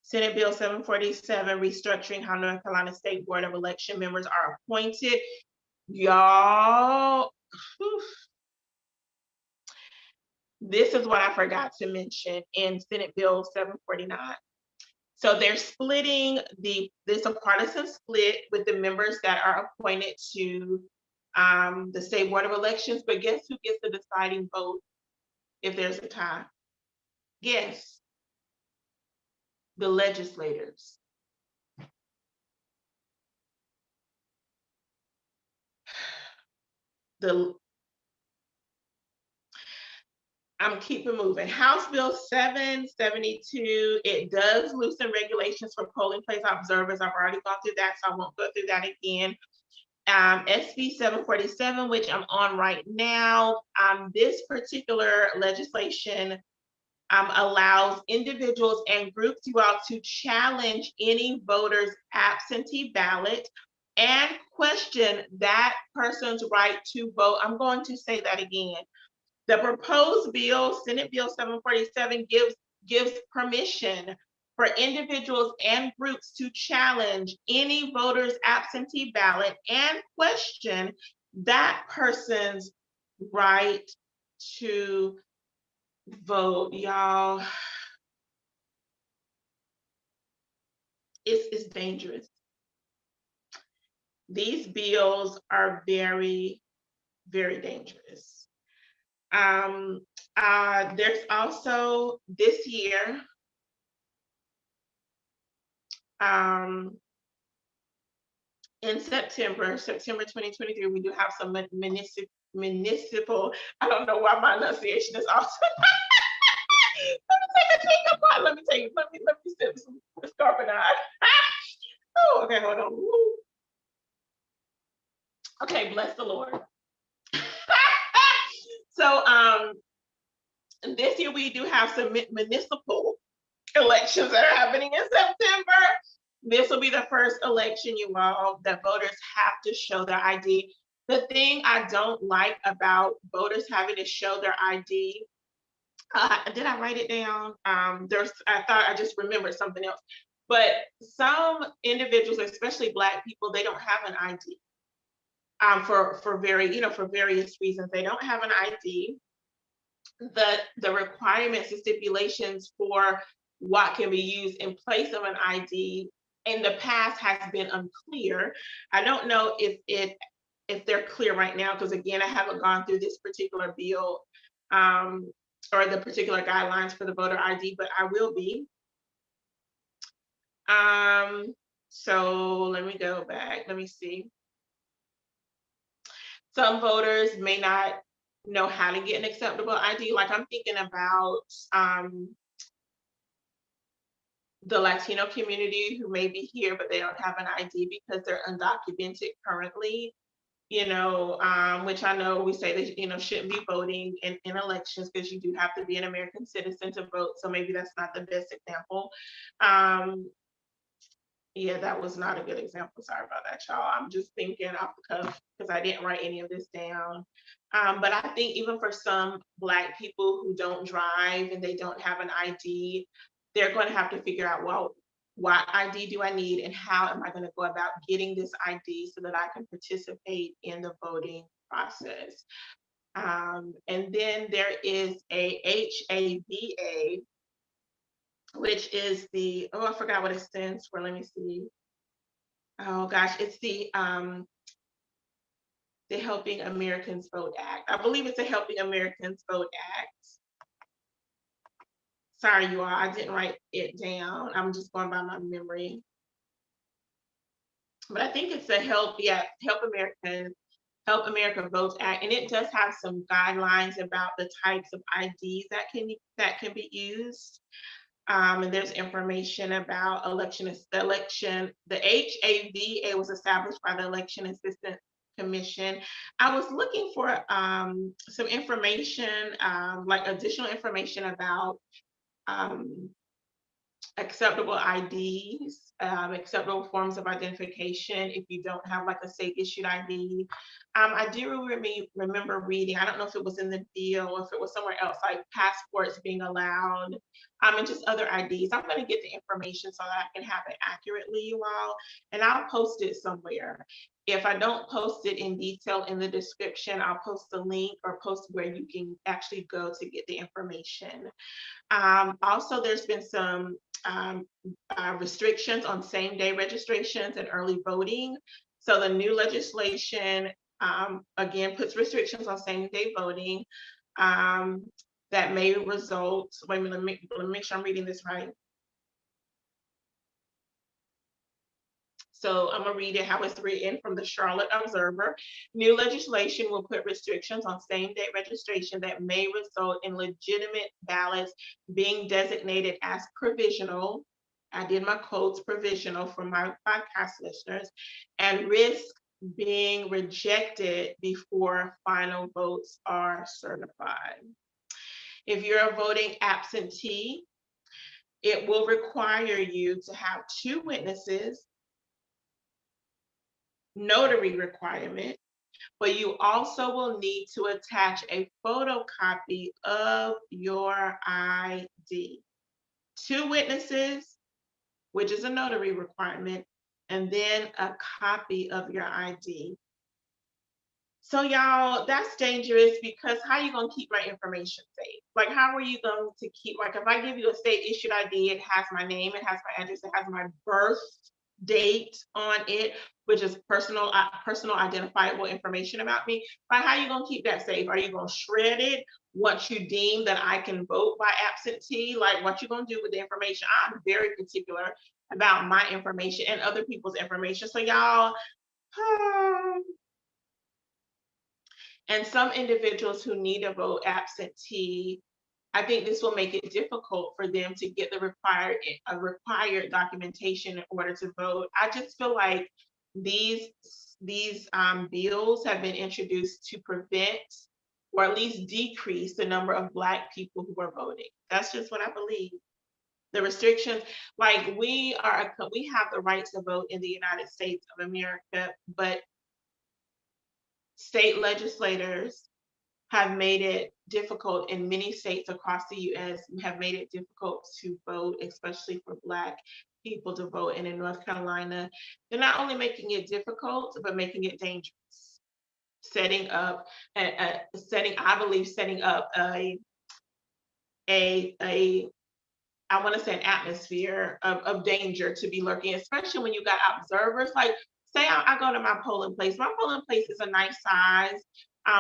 Senate Bill 747, restructuring how North Carolina State Board of Election members are appointed. Y'all, this is what I forgot to mention in Senate Bill 749. So they're splitting there's a partisan split with the members that are appointed to the State Board of Elections, but guess who gets the deciding vote if there's a tie? Guess. The legislators. I'm keeping moving. House Bill 772, it does loosen regulations for polling place observers. I've already gone through that, so I won't go through that again. SB 747, which I'm on right now, this particular legislation allows individuals and groups throughout to challenge any voter's absentee ballot and question that person's right to vote. I'm going to say that again. The proposed bill, Senate Bill 747, gives permission for individuals and groups to challenge any voter's absentee ballot and question that person's right to vote. Y'all, it's dangerous. These bills are very, very dangerous. There's also this year, in September 2023, we do have some municipal, I don't know why my enunciation is awesome. take apart. Let me tell you. Let me sip some carbonade. Oh, okay, hold on. Woo. Okay, bless the Lord. So this year we do have some municipal elections that are happening in September. This will be the first election, you all, that voters have to show their ID. The thing I don't like about voters having to show their ID, did I write it down? I thought I just remembered something else. But some individuals, especially Black people, they don't have an ID. For various reasons, they don't have an ID. The requirements and stipulations for what can be used in place of an ID in the past has been unclear. I don't know if they're clear right now, because again, I haven't gone through this particular bill or the particular guidelines for the voter ID, but I will be. So let me go back. Let me see. Some voters may not know how to get an acceptable ID. Like I'm thinking about the Latino community who may be here, but they don't have an ID because they're undocumented currently, which I know we say they, shouldn't be voting in elections because you do have to be an American citizen to vote. So maybe that's not the best example. Yeah, that was not a good example. Sorry about that, y'all. I'm just thinking off the cuff because I didn't write any of this down. But I think even for some Black people who don't drive and they don't have an ID, they're going to have to figure out, well, what ID do I need and how am I going to go about getting this ID so that I can participate in the voting process. And then there is a HAVA, which is I forgot what it stands for. Let me see. Oh gosh, it's the Helping Americans Vote Act. I believe it's the Helping Americans Vote Act. Sorry, you all, I didn't write it down. I'm just going by my memory. But I think it's the Help America Vote Act, and it does have some guidelines about the types of IDs that can be used. And there's information about election. The HAVA was established by the Election Assistance Commission. I was looking for some information, like additional information about acceptable IDs, acceptable forms of identification if you don't have like a state issued ID. I do remember reading, I don't know if it was in the bill or if it was somewhere else, like passports being allowed, and just other IDs. I'm going to get the information so that I can have it accurately, you all, and I'll post it somewhere. If I don't post it in detail in the description, I'll post the link or post where you can actually go to get the information. Also, there's been some restrictions on same-day registrations and early voting. So the new legislation, again, puts restrictions on same-day voting that may result, wait a minute, let me make sure I'm reading this right. So I'm gonna read it how it's written from the Charlotte Observer. New legislation will put restrictions on same-day registration that may result in legitimate ballots being designated as provisional. I did my quotes, provisional, for my podcast listeners, and risk being rejected before final votes are certified. If you're a voting absentee, it will require you to have 2 witnesses, notary requirement, but you also will need to attach a photocopy of your ID. 2 witnesses, which is a notary requirement, and then a copy of your ID. So y'all, that's dangerous because how are you gonna keep my information safe? Like, how are you going to keep, like, if I give you a state issued ID, it has my name, it has my address, it has my birth date on it, which is personal identifiable information about me. But how are you gonna keep that safe? Are you gonna shred it once you deem that I can vote by absentee? Like, what you gonna do with the information? I'm very particular about my information and other people's information. So y'all, and some individuals who need to vote absentee I think this will make it difficult for them to get the required documentation in order to vote. I just feel like these bills have been introduced to prevent or at least decrease the number of Black people who are voting. That's just what I believe. The restrictions, like we have the right to vote in the United States of America, but state legislators have made it difficult in many states across the US, have made it difficult to vote, especially for Black people to vote. And in North Carolina, they're not only making it difficult, but making it dangerous. Setting up, I believe, setting up a I want to say an atmosphere of danger to be lurking, especially when you got observers. Like, say I go to my polling place. My polling place is a nice size,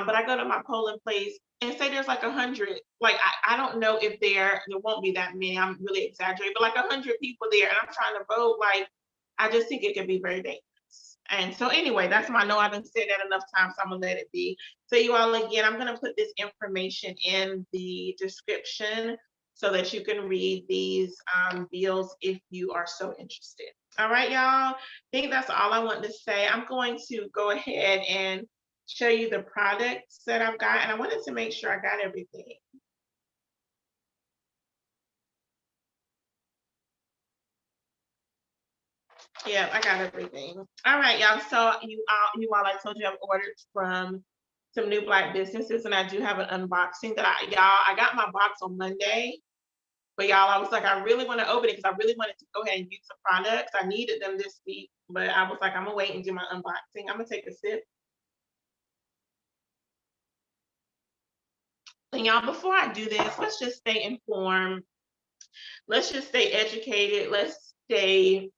but I go to my polling place and say there's like 100. Like, I don't know if there won't be that many. I'm really exaggerating, but like 100 people there, and I'm trying to vote. Like, I just think it could be very dangerous. And so anyway, that's my no. I didn't say that enough times, so I'm gonna let it be. So you all, again, I'm gonna put this information in the description so that you can read these bills if you are so interested. All right, y'all. I think that's all I want to say. I'm going to go ahead and show you the products that I've got, and I wanted to make sure I got everything. Yeah, I got everything. All right, y'all. So you all, I told you I've ordered from some new Black businesses, and I do have an unboxing that I got my box on Monday. But y'all, I was like, I really want to open it because I really wanted to go ahead and use the products. I needed them this week, but I was like, I'm gonna wait and do my unboxing. I'm gonna take a sip. And y'all, before I do this, let's just stay informed. Let's just stay educated. Let's stay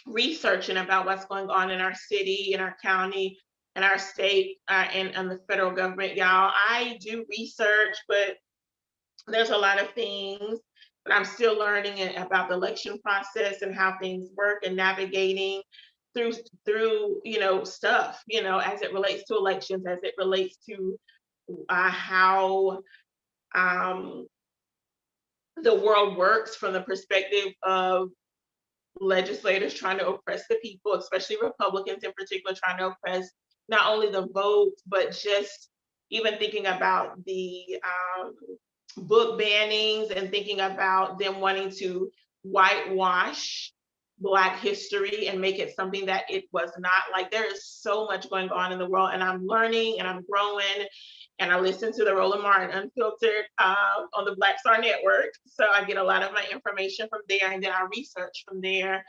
researching about what's going on in our city, in our county, in our state, and the federal government. Y'all, I do research, but there's a lot of things that I'm still learning about the election process and how things work and navigating through stuff, as it relates to elections, as it relates to how the world works from the perspective of legislators trying to oppress the people, especially Republicans in particular, trying to oppress not only the vote, but just even thinking about the book bannings and thinking about them wanting to whitewash Black history and make it something that it was not. Like, there is so much going on in the world, and I'm learning and I'm growing, and I listen to the Roland Martin Unfiltered on the Black Star Network. So I get a lot of my information from there, and then I research from there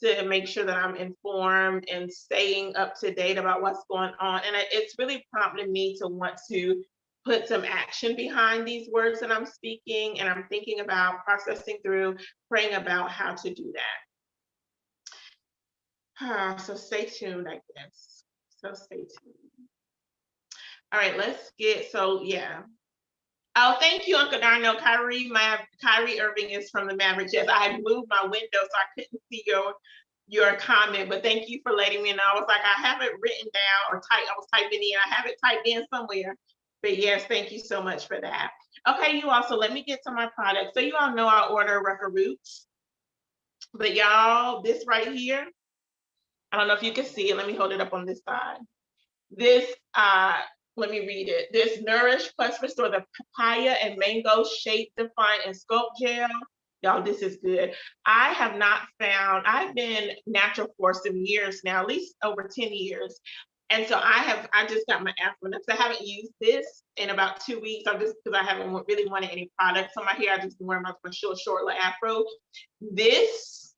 to make sure that I'm informed and staying up to date about what's going on. And it's really prompted me to want to put some action behind these words that I'm speaking, and I'm thinking about processing through, praying about how to do that. So stay tuned, I guess. So stay tuned. All right, let's get, so yeah. Oh, thank you, Uncle Darnell. Kyrie Irving is from the Mavericks. Yes, I had moved my window so I couldn't see your comment, but thank you for letting me know. I was like, I have it written down or I was typing in. I have it typed in somewhere. But yes, thank you so much for that. Okay, you all, so let me get to my product. So you all know I order Rucker roots. But y'all, this right here, I don't know if you can see it. Let me hold it up on this side. This, let me read it. This Nourish Plus Restore the papaya and mango shape, define, and sculpt gel. Y'all, this is good. I've been natural for some years now, at least over 10 years. And so I just got my afro because I haven't used this in about 2 weeks. Because I haven't really wanted any products on my hair. I just been wearing my short little afro. This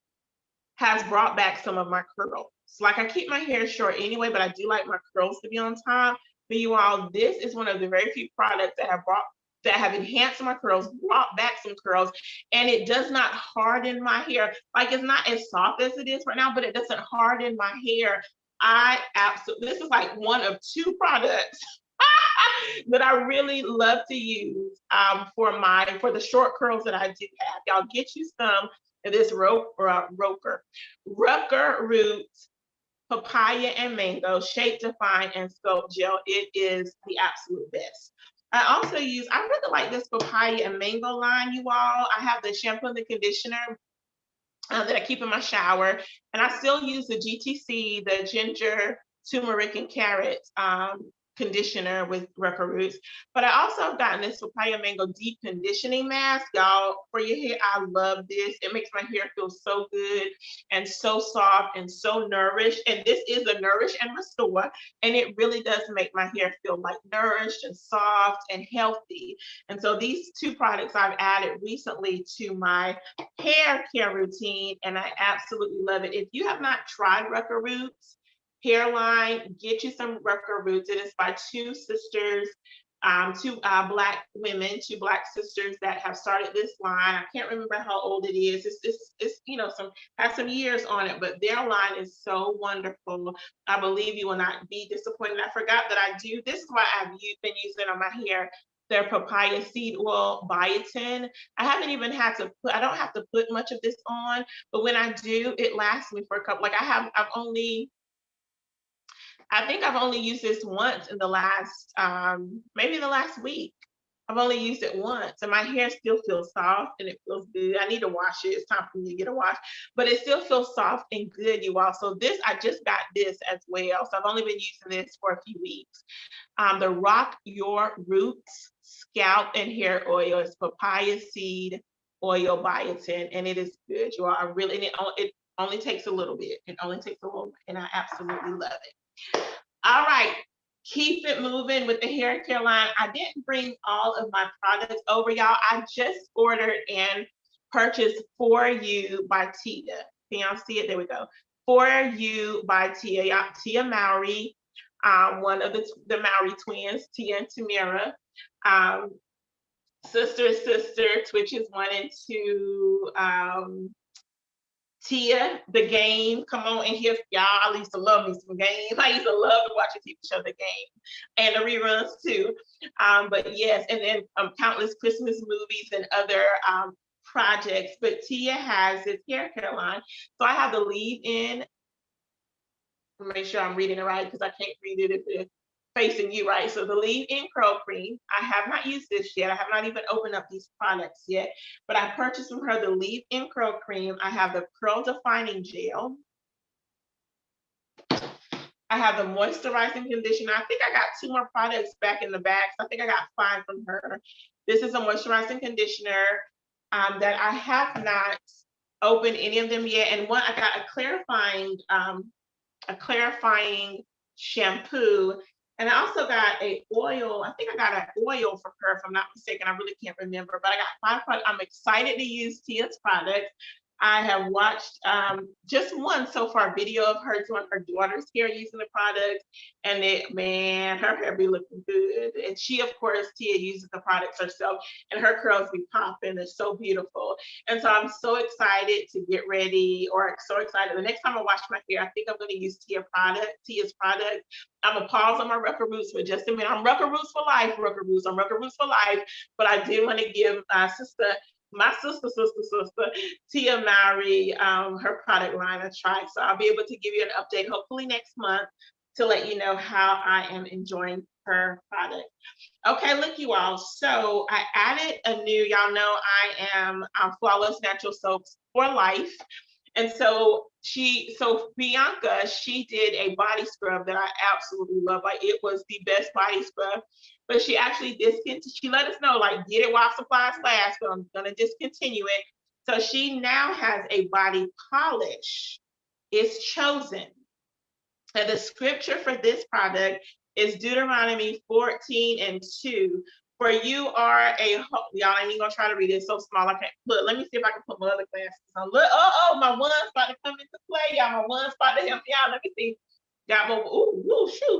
has brought back some of my curls. Like, I keep my hair short anyway, but I do like my curls to be on top. But you all, this is one of the very few products that have enhanced my curls, brought back some curls, and it does not harden my hair. Like, it's not as soft as it is right now, but it doesn't harden my hair. This is like one of 2 products that I really love to use for the short curls that I do have. Y'all, get you some of this Rucker Roots papaya and mango shape, define, and sculpt gel. It is the absolute best. I also use, I really like this papaya and mango line, you all. I have the shampoo and the conditioner that I keep in my shower. And I still use the GTC, the ginger, turmeric, and carrot conditioner with Rucker roots. But I also have gotten this papaya mango deep conditioning mask, y'all, for your hair. I love this. It makes my hair feel so good and so soft and so nourished. And this is a nourish and restore. And it really does make my hair feel like nourished and soft and healthy. And so these two products I've added recently to my hair care routine, and I absolutely love it. If you have not tried Rucker Roots hairline, get you some Rucker Roots. It is by two sisters, two Black women, two Black sisters that have started this line. I can't remember how old it is. It's you know, has some years on it, but their line is so wonderful. I believe you will not be disappointed. I forgot that I do. This is why I've been using it on my hair. Their papaya seed oil biotin. I haven't even had to put, I don't have to put much of this on, but when I do, it lasts me for a couple, like I think I've only used this once in the last, maybe the last week. I've only used it once and my hair still feels soft and it feels good. I need to wash it. It's time for me to get a wash, but it still feels soft and good, you all. So this, I just got this as well. So I've only been using this for a few weeks. The Rock Your Roots Scalp and Hair Oil is papaya seed oil biotin, and it is good, you all. I really, and it only takes a little bit. It only takes a little, and I absolutely love it. All right, keep it moving with the hair care line. I didn't bring all of my products over, y'all. I just ordered and purchased For You by Tia. Can y'all see it? There we go. For You by Tia. Y'all, Tia Mowry, one of the Mowry twins, Tia and Tamira. Sister, Twitches 1 and 2. Tia, The Game, come on in here, y'all. I used to love me some games. I used to love to watch a TV show, The Game, and the reruns too. But yes, and then countless Christmas movies and other projects. But Tia has this hair care line. So I have the leave-in. Make sure I'm reading it right because I can't read it if it's facing you, right? So the leave-in curl cream. I have not used this yet. I have not even opened up these products yet, but I purchased from her the leave-in curl cream. I have the curl defining gel. I have the moisturizing conditioner. I think I got 2 more products back in the bag. So I think I got 5 from her. This is a moisturizing conditioner that I have not opened any of them yet. And one, I got a clarifying shampoo. And I also got a oil. I think I got an oil from her, if I'm not mistaken. I really can't remember, but I got 5 products. I'm excited to use Tia's products. I have watched just one so far video of her doing her daughter's hair using the products, and man, her hair be looking good. And she, of course, Tia uses the products herself, and her curls be popping. It's so beautiful. And so I'm so excited to get ready, or so excited. The next time I wash my hair, I think I'm going to use Tia's product. I'm gonna pause on my Rucker Roots for just a minute. I'm Rucker Roots for life, Rucker Roots. I'm Rucker Roots for life. But I do want to give my sister, Tia Mowry, her product line a try. So I'll be able to give you an update hopefully next month to let you know how I am enjoying her product. Okay, look, you all. So I added a new, y'all know I am Flawless Natural Soaps for life. And so Bianca, she did a body scrub that I absolutely love. Like, it was the best body scrub, but she actually she let us know, like, get it while supplies last, so I'm gonna discontinue it. So she now has a body polish. It's Chosen. And the scripture for this product is Deuteronomy 14:2. For you are y'all ain't even gonna try to read it. It's so small. I can't look. Let me see if I can put my other glasses on. Look, my one's about to come into play, y'all. My one's about to help me out. Let me see. Got my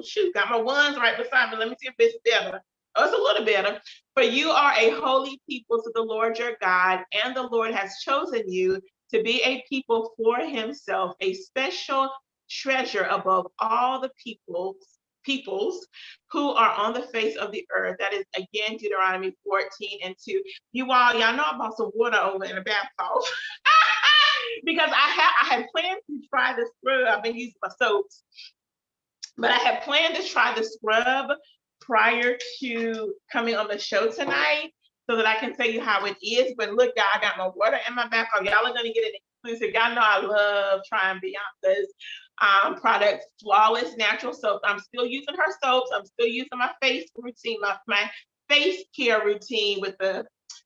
shoot. Got my ones right beside me. Let me see if it's better. Oh, it's a little better. For you are a holy people to the Lord your God, and the Lord has chosen you to be a people for himself, a special treasure above all the peoples who are on the face of the earth. That is again Deuteronomy 14:2. Y'all know I bought some water over in the bath salt because I had planned to try the scrub. I've been using my soaps, but I had planned to try the scrub prior to coming on the show tonight so that I can tell you how it is. But look, y'all, I got my water in my back. Y'all are going to get it exclusive. Y'all know I love trying Bianca's products, Flawless Natural Soap. I'm still using her soaps. I'm still using my face routine, my face care routine with the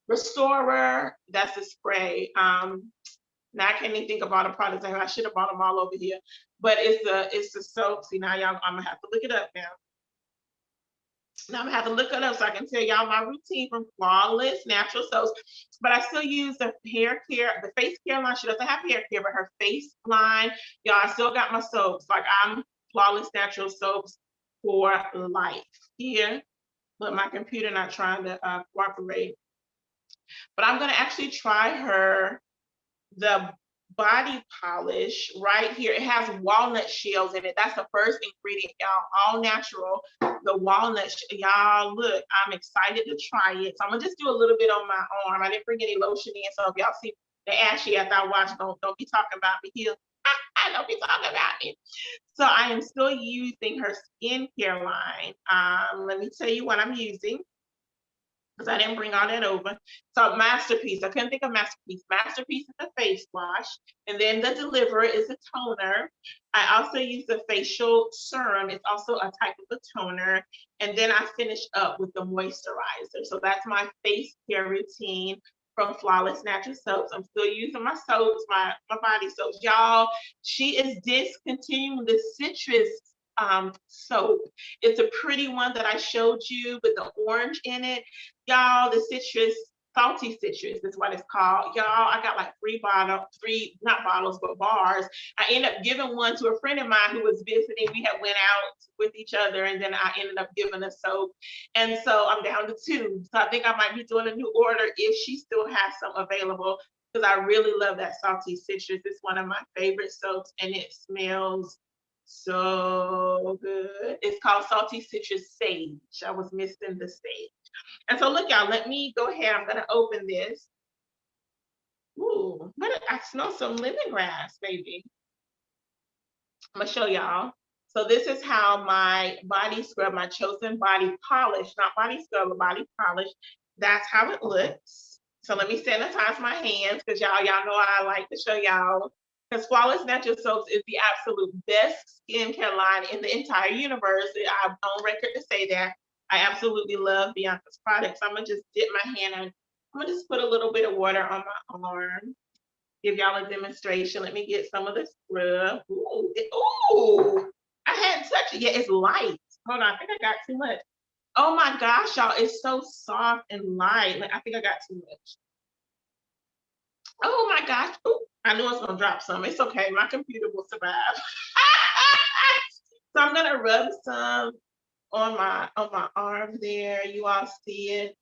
Restorer. That's the spray. Now I can't even think of all the products. I should have bought them all over here. But it's the soap. See, now y'all, I'm going to have to look it up now. Now I'm gonna have to look it up so I can tell y'all my routine from Flawless Natural Soaps. But I still use the hair care, the face care line. She doesn't have hair care, but her face line. Y'all, I still got my soaps. Like I'm Flawless Natural Soaps for life here. But my computer not trying to cooperate. But I'm gonna actually try the body polish right here. It has walnut shells in it. That's the first ingredient, y'all. All natural. The walnut, y'all. Look, I'm excited to try it. So I'm gonna just do a little bit on my arm. I didn't bring any lotion in, so if y'all see the ashy after I wash, don't be talking about me here. I don't be talking about me. So I am still using her skincare line. Let me tell you what I'm using, because I didn't bring all that over. So Masterpiece, I couldn't think of Masterpiece. Masterpiece is the face wash, and then the Deliverer is a toner. I also use the facial serum. It's also a type of a toner. And then I finish up with the moisturizer. So that's my face care routine from Flawless Natural Soaps. I'm still using my soaps, my body soaps. Y'all, she is discontinuing the citrus soap. It's a pretty one that I showed you with the orange in it. Y'all, the citrus, salty citrus is what it's called. Y'all, I got like not bottles, but bars. I ended up giving one to a friend of mine who was visiting. We had went out with each other, and then I ended up giving a soap. And so I'm down to 2. So I think I might be doing a new order if she still has some available, because I really love that salty citrus. It's one of my favorite soaps, and it smells so good. It's called Salty Citrus Sage. I was missing the sage. And so look, y'all, let me go ahead. I'm going to open this. Ooh, but I smell some lemongrass, baby. I'm going to show y'all. So this is how my body scrub, my chosen body polish, not body scrub, but body polish. That's how it looks. So let me sanitize my hands, because y'all know I like to show y'all. Because Flawless Natural Soaps is the absolute best skincare line in the entire universe. I'm on record to say that. I absolutely love Bianca's products. I'm going to just dip my hand in. I'm going to just put a little bit of water on my arm. Give y'all a demonstration. Let me get some of the scrub. Ooh, I hadn't touched it yet. It's light. Hold on, I think I got too much. Oh my gosh, y'all, it's so soft and light. Like, I think I got too much. Oh my gosh. Ooh, I knew I was going to drop some. It's okay. My computer will survive. So I'm going to rub some on my arm there. You all see it.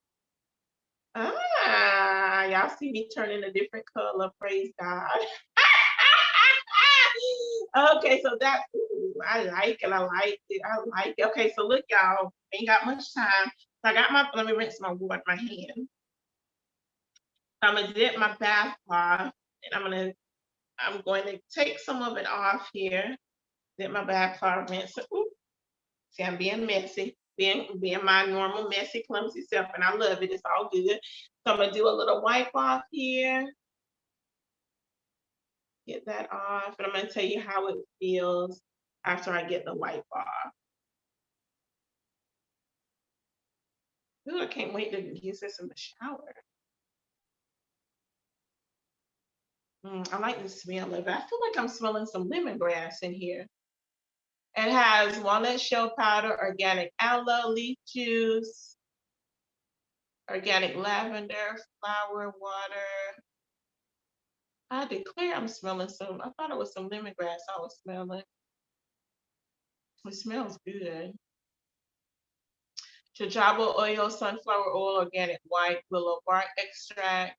Y'all see me turning a different color. Praise God. Okay, so that, I like it. I like it. Okay, so look, y'all, ain't got much time. So I got let me rinse my water, my hand. I'm gonna dip my bath cloth, and I'm going to take some of it off here. Dip my bath cloth, rinse it. Ooh. See, I'm being messy, being my normal messy, clumsy self, and I love it. It's all good. So I'm gonna do a little wipe off here. Get that off, and I'm gonna tell you how it feels after I get the wipe off. Ooh, I can't wait to use this in the shower. I like the smell of it. I feel like I'm smelling some lemongrass in here. It has walnut shell powder, organic aloe, leaf juice, organic lavender, flower, water. I declare I'm smelling some. I thought it was some lemongrass I was smelling. It smells good. Jojoba oil, sunflower oil, organic white, willow bark extract.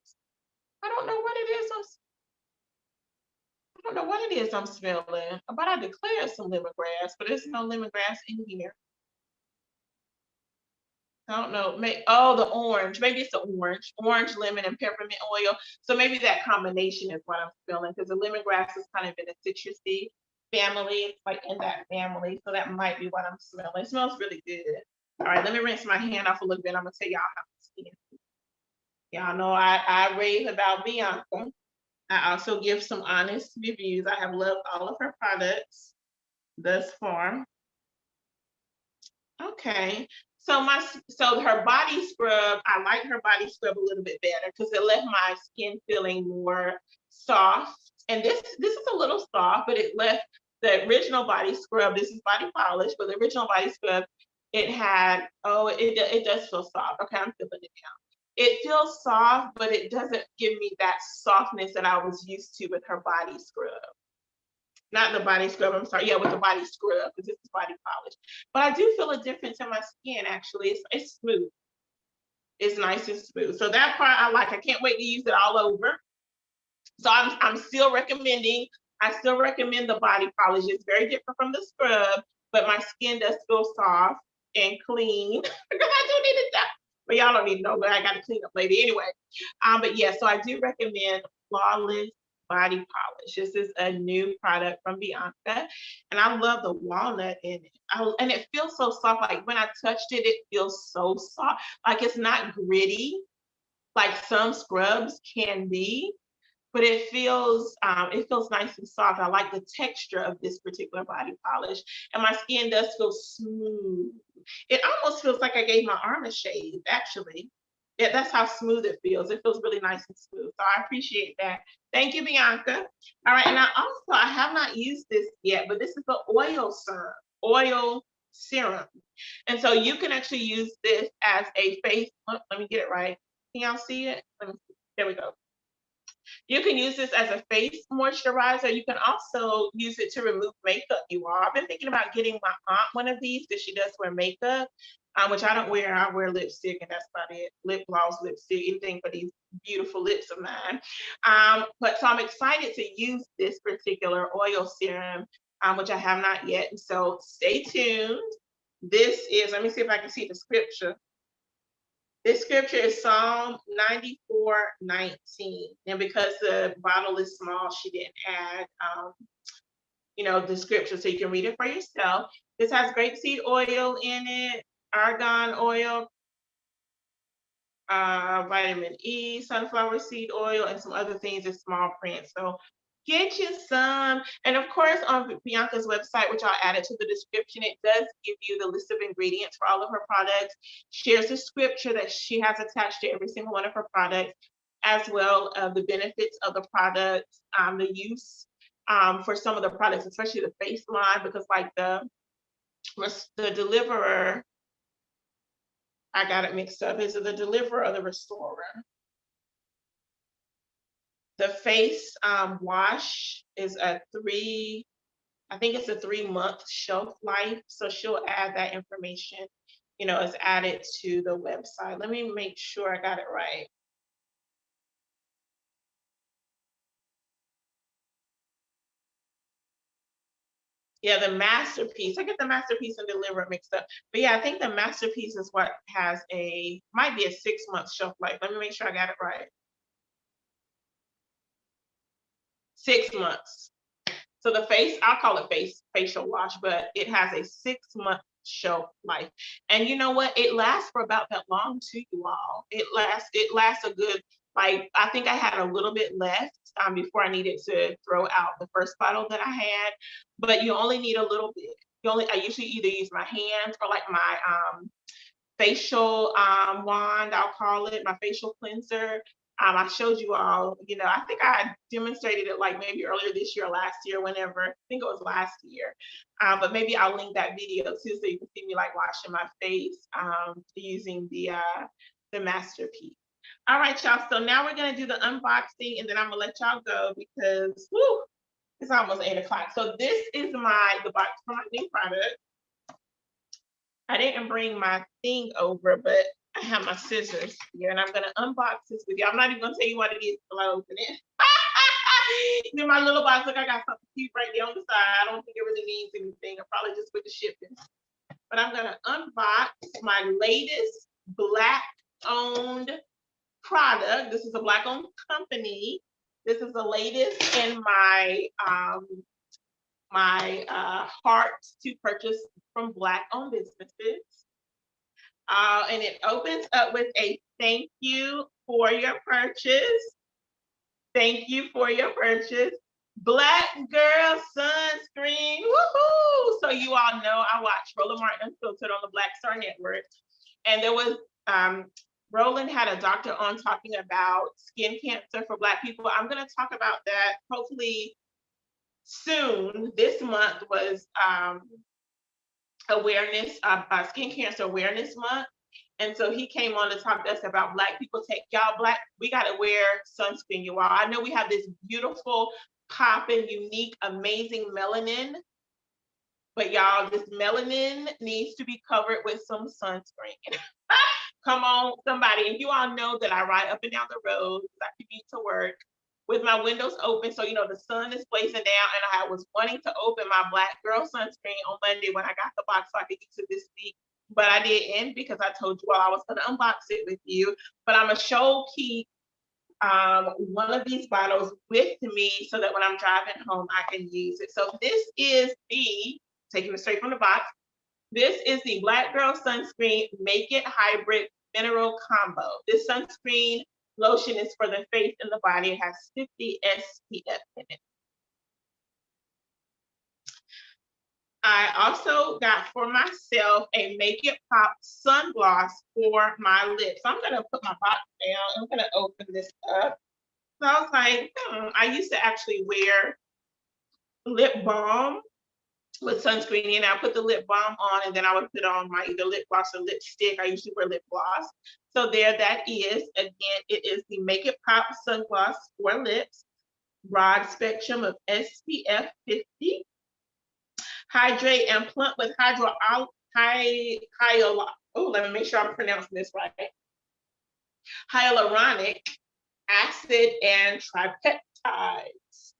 I don't know what it is. I don't know what it is I'm smelling, but I declare some lemongrass, but there's no lemongrass in here. I don't know. The orange. Maybe it's the orange, lemon, and peppermint oil. So maybe that combination is what I'm smelling, because the lemongrass is kind of in a citrusy family. It's like in that family. So that might be what I'm smelling. It smells really good. All right, let me rinse my hand off a little bit. I'm gonna tell y'all how my skin. Y'all know I rave about Bianca. I also give some honest reviews. I have loved all of her products thus far. Okay. So her body scrub, I like her body scrub a little bit better because it left my skin feeling more soft. And this is a little soft, but it left the original body scrub. This is body polish, but the original body scrub, it had, oh, it does feel soft. Okay, I'm feeling it now. It feels soft, but it doesn't give me that softness that I was used to with her body scrub. Not the body scrub, I'm sorry. Yeah, with the body scrub, because this is body polish. But I do feel a difference in my skin, actually. It's smooth. It's nice and smooth. So that part I like. I can't wait to use it all over. So I'm still recommending, I still recommend the body polish. It's very different from the scrub, but my skin does feel soft and clean because I do need it done. But y'all don't need to know, but I got to clean up later anyway. But yeah, so I do recommend Flawless Body Polish. This is a new product from Bianca, and I love the walnut in it. And it feels so soft. Like when I touched it, it feels so soft. Like it's not gritty, like some scrubs can be, but it feels nice and soft. I like the texture of this particular body polish, and my skin does feel smooth. It almost feels like I gave my arm a shave, actually. Yeah, that's how smooth it feels. It feels really nice and smooth. So I appreciate that. Thank you, Bianca. All right, and I have not used this yet, but this is the oil serum. And so you can actually use this as a face, let me get it right. Can y'all see it? There we go. You can use this as a face moisturizer. You can also use it to remove makeup, you all. I've been thinking about getting my aunt one of these because she does wear makeup, which I don't wear. I wear lipstick and that's about it. Lip gloss, lipstick, anything for these beautiful lips of mine. But so I'm excited to use this particular oil serum, which I have not yet. And so stay tuned. This is, let me see if I can see the scripture. This scripture is Psalm 94:19. And because the bottle is small, she didn't add, the scripture so you can read it for yourself. This has grapeseed oil in it, argan oil, vitamin E, sunflower seed oil, and some other things in small print. So get you some. And of course, on Bianca's website, which I'll add it to the description, it does give you the list of ingredients for all of her products, shares the scripture that she has attached to every single one of her products, as well as the benefits of the products, the use for some of the products, especially the face line, because like the deliverer, I got it mixed up. Is it the deliverer or the restorer? The face wash is I think it's a 3-month shelf life. So she'll add that information, is added to the website. Let me make sure I got it right. Yeah, the masterpiece. I get the masterpiece and deliver mixed up. But yeah, I think the masterpiece is what might be a 6-month shelf life. Let me make sure I got it right. 6 months. So the face, I'll call it facial wash, but it has a 6-month shelf life. And you know what? It lasts for about that long too, you all. It lasts a good, like, I think I had a little bit left before I needed to throw out the first bottle that I had, but you only need a little bit. I usually either use my hands or like my facial wand, I'll call it, my facial cleanser. I showed you all, I think I demonstrated it like maybe earlier this year or last year, whenever, I think it was last year. But maybe I'll link that video too so you can see me like washing my face using the masterpiece. All right, y'all. So now we're gonna do the unboxing and then I'm gonna let y'all go because it's almost 8 o'clock. So this is the box for my new product. I didn't bring my thing over, but I have my scissors here and I'm gonna unbox this with you. I'm not even gonna tell you what it is until I open it. In my little box, look, I got something cute right there on the side. I don't think it really means anything. I'm probably just with the shipping. But I'm gonna unbox my latest Black-owned product. This is a Black-owned company. This is the latest in my heart to purchase from Black-owned businesses. And it opens up with a thank you for your purchase. Thank you for your purchase. Black Girl Sunscreen. Woohoo! So you all know I watch Roland Martin Unfiltered on the Black Star Network. And there was Roland had a doctor on talking about skin cancer for Black people. I'm going to talk about that hopefully soon. This month was Skin Cancer Awareness Month. And so he came on to talk to us about Black people. We got to wear sunscreen, you all. I know we have this beautiful, popping, unique, amazing melanin, but y'all, this melanin needs to be covered with some sunscreen. Come on, somebody. And you all know that I ride up and down the road because I commute to work with my windows open. So, the sun is blazing down, and I was wanting to open my Black Girl Sunscreen on Monday when I got the box so I could get to this week. But I didn't because I told you all I was going to unbox it with you. But I'm going to keep one of these bottles with me so that when I'm driving home, I can use it. So this is taking it straight from the box, this is the Black Girl Sunscreen Make It Hybrid Mineral Combo. This sunscreen lotion is for the face and the body. It has 50 SPF in it. I also got for myself a Make It Pop sun gloss for my lips. So I'm going to put my box down. I'm going to open this up. So I was like, I used to actually wear lip balm with sunscreen in. I put the lip balm on, and then I would put on my either lip gloss or lipstick. I usually wear lip gloss. So there that is. Again, it is the Make It Pop sun gloss for lips. Broad spectrum of SPF 50. Hydrate and plump with let me make sure I'm pronouncing this right. Hyaluronic acid and tripeptides.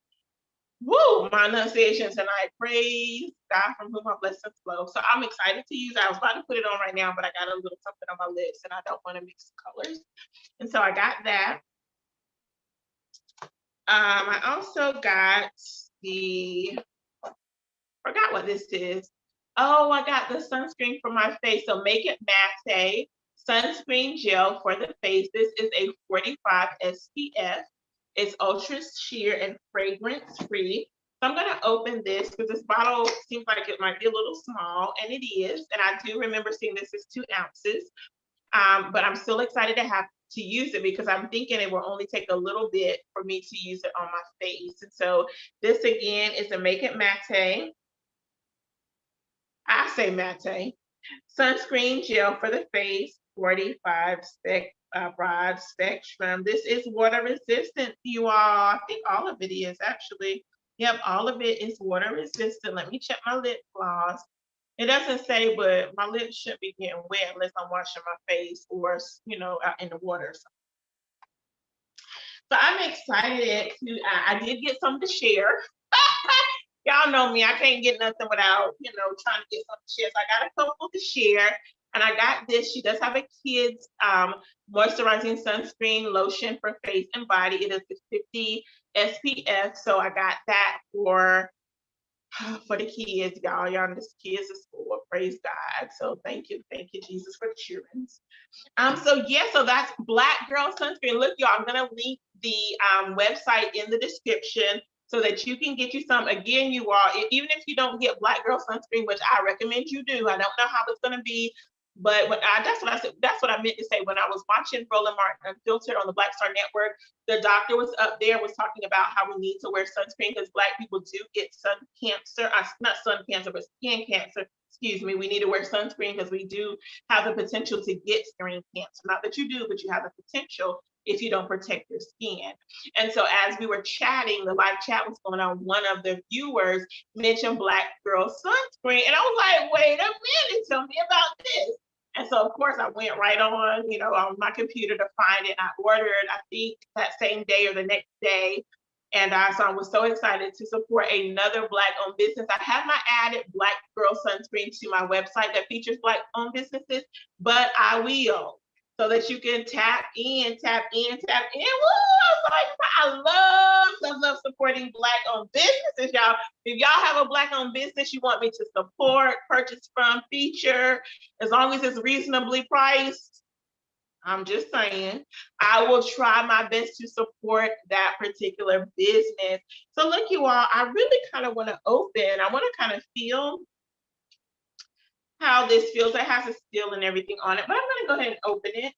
Woo, my enunciation tonight. Praise God from whom my blessings flow. So I'm excited to use it. I was about to put it on right now, but I got a little something on my lips and I don't want to mix colors. And so I got that. I also got forgot what this is. Oh, I got the sunscreen for my face. So Make It Matte sunscreen gel for the face. This is a 45 SPF. It's ultra sheer and fragrance free. So I'm going to open this because this bottle seems like it might be a little small, and it is. And I do remember seeing this is 2 ounces. But I'm still excited to use it because I'm thinking it will only take a little bit for me to use it on my face. And so this again is a Make It Matte. I say matte. Sunscreen gel for the face, 45 broad spectrum. This is water resistant, you all. I think all of it is actually. Yep, all of it is water resistant. Let me check my lip gloss. It doesn't say, but my lips shouldn't be getting wet unless I'm washing my face or, out in the water. So I'm excited I did get some to share. Y'all know me, I can't get nothing without, trying to get something to share. So I got a couple to share. And I got this. She does have a kids moisturizing sunscreen lotion for face and body. It is 50 SPF. So I got that for the kids, y'all. Y'all know this kids is school. Praise God. So thank you, Jesus, for the children. So that's Black Girl Sunscreen. Look, y'all, I'm gonna link the website in the description so that you can get you some. Again, you all, even if you don't get Black Girl Sunscreen, which I recommend you do. I don't know how it's gonna be, but that's what I said. That's what I meant to say when I was watching Roland Martin Unfiltered on the Black Star Network. The doctor was up there, was talking about how we need to wear sunscreen because Black people do get sun cancer, not sun cancer, but skin cancer. Excuse me. We need to wear sunscreen because we do have the potential to get skin cancer. Not that you do, but you have the potential if you don't protect your skin. And so as we were chatting, the live chat was going on, one of the viewers mentioned Black Girl Sunscreen. And I was like, wait a minute, tell me about this. And so, of course, I went right on my computer to find it. I ordered, I think, that same day or the next day. And so I was so excited to support another Black-owned business. I have not added Black Girl Sunscreen to my website that features Black-owned businesses, but I will. so that you can tap in, tap in, tap in. Woo! I love supporting Black-owned businesses, y'all. If y'all have a Black-owned business you want me to support, purchase from, feature, as long as it's reasonably priced, I'm just saying, I will try my best to support that particular business. So look, you all, I really kind of want to open. I want to kind of feel how this feels. It has a seal and everything on it, but I'm going to go ahead and open it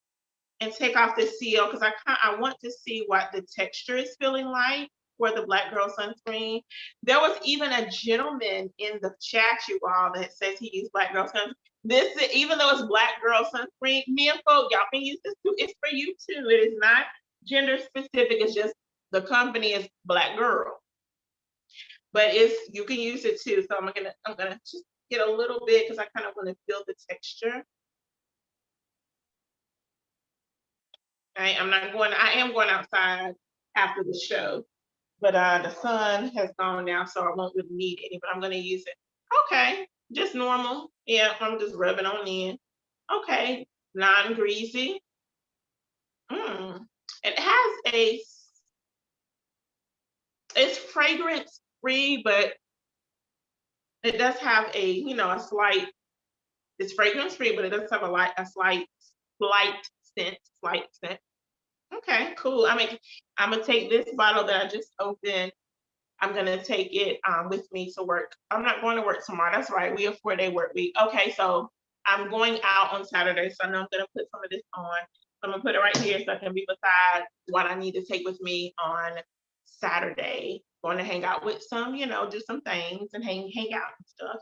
and take off the seal because I want to see what the texture is feeling like for the Black Girl Sunscreen. There was even a gentleman in the chat, you all, that says he used Black Girl Sunscreen. This, even though it's Black Girl Sunscreen, men folk, y'all can use this too. It's for you too. It is not gender specific. It's just the company is Black Girl, but it's, you can use it too. So I'm gonna just get a little bit because I kind of want to feel the texture. I am going outside after the show, but the sun has gone now, so I won't really need any, but I'm going to use it. Okay, just normal. Yeah, I'm just rubbing on in. Okay, non-greasy. It has it's fragrance free, but it does have a slight, it's fragrance free, but it does have a slight scent. Okay, cool. I'm gonna take this bottle that I just opened. I'm gonna take it with me to work. I'm not going to work tomorrow. That's right. We have 4-day work week. Okay, so I'm going out on Saturday, so I know I'm gonna put some of this on. I'm gonna put it right here so I can be beside what I need to take with me on Saturday. Going to hang out with some, do some things and hang out and stuff.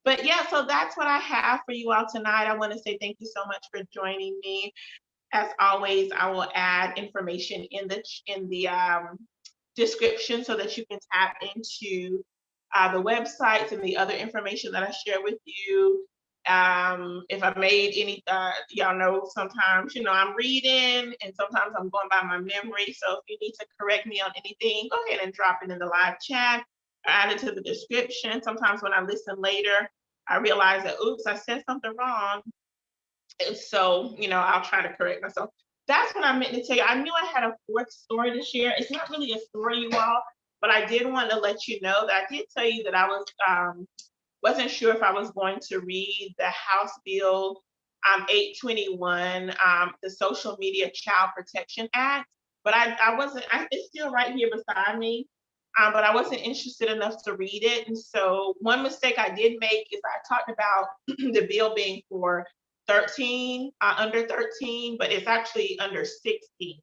But yeah, so that's what I have for you all tonight. I want to say thank you so much for joining me. As always, I will add information in the description so that you can tap into the websites and the other information that I share with you. If I made any, y'all know sometimes, I'm reading and sometimes I'm going by my memory. So if you need to correct me on anything, go ahead and drop it in the live chat or add it to the description. Sometimes when I listen later, I realize that, oops, I said something wrong. And so, I'll try to correct myself. That's what I meant to tell you. I knew I had a fourth story to share. It's not really a story, you all, but I did want to let you know that I did tell you that I wasn't sure if I was going to read the House Bill 821, the Social Media Child Protection Act, but I wasn't. It's still right here beside me. But I wasn't interested enough to read it. And so one mistake I did make is I talked about the bill being for 13, under 13, but it's actually under 16.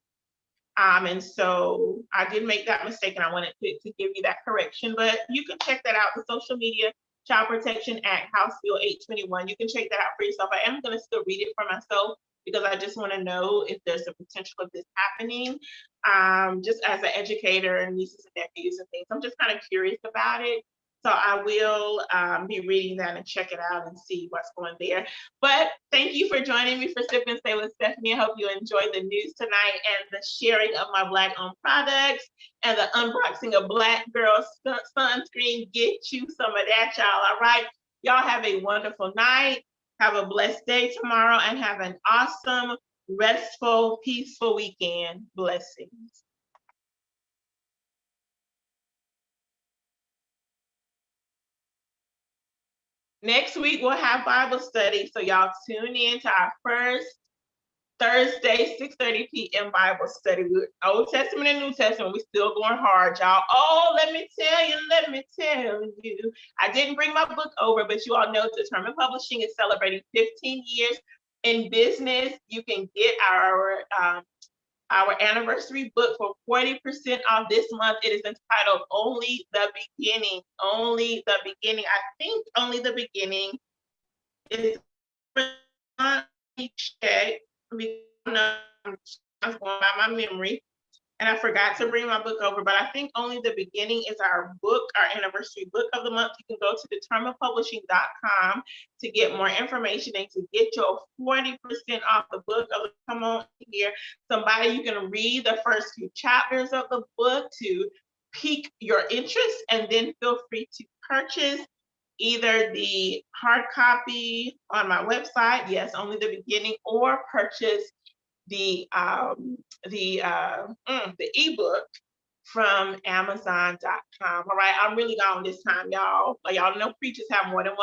And so I did make that mistake and I wanted to give you that correction, but you can check that out, the Social Media Child Protection Act, House Bill 821. You can check that out for yourself. I am going to still read it for myself because I just want to know if there's a potential of this happening. Just as an educator and nieces and nephews and things, I'm just kind of curious about it. So I will be reading that and check it out and see what's going there. But thank you for joining me for Sip and Stay with Stephanie. I hope you enjoyed the news tonight and the sharing of my Black-owned products and the unboxing of Black Girl Sunscreen. Get you some of that, y'all. All right. Y'all have a wonderful night. Have a blessed day tomorrow and have an awesome, restful, peaceful weekend. Blessings. Next week, we'll have Bible study. So y'all tune in to our first Thursday, 6:30 p.m. Bible study. Old Testament and New Testament, we still going hard, y'all. Oh, let me tell you. I didn't bring my book over, but you all know Determined Publishing is celebrating 15 years in business. You can get our anniversary book for 40% off this month. It is entitled Only the Beginning. Only the Beginning. I think Only the Beginning is check. I'm going by my memory. And I forgot to bring my book over, but I think Only the Beginning is our book, our anniversary book of the month. You can go to determinedpublishing.com to get more information and to get your 40% off the book. Come on here, somebody, you can read the first few chapters of the book to pique your interest, and then feel free to purchase either the hard copy on my website, yes, Only the Beginning, or purchase the ebook from Amazon.com. All right, I'm really gone this time, y'all. Like y'all know, preachers have more than one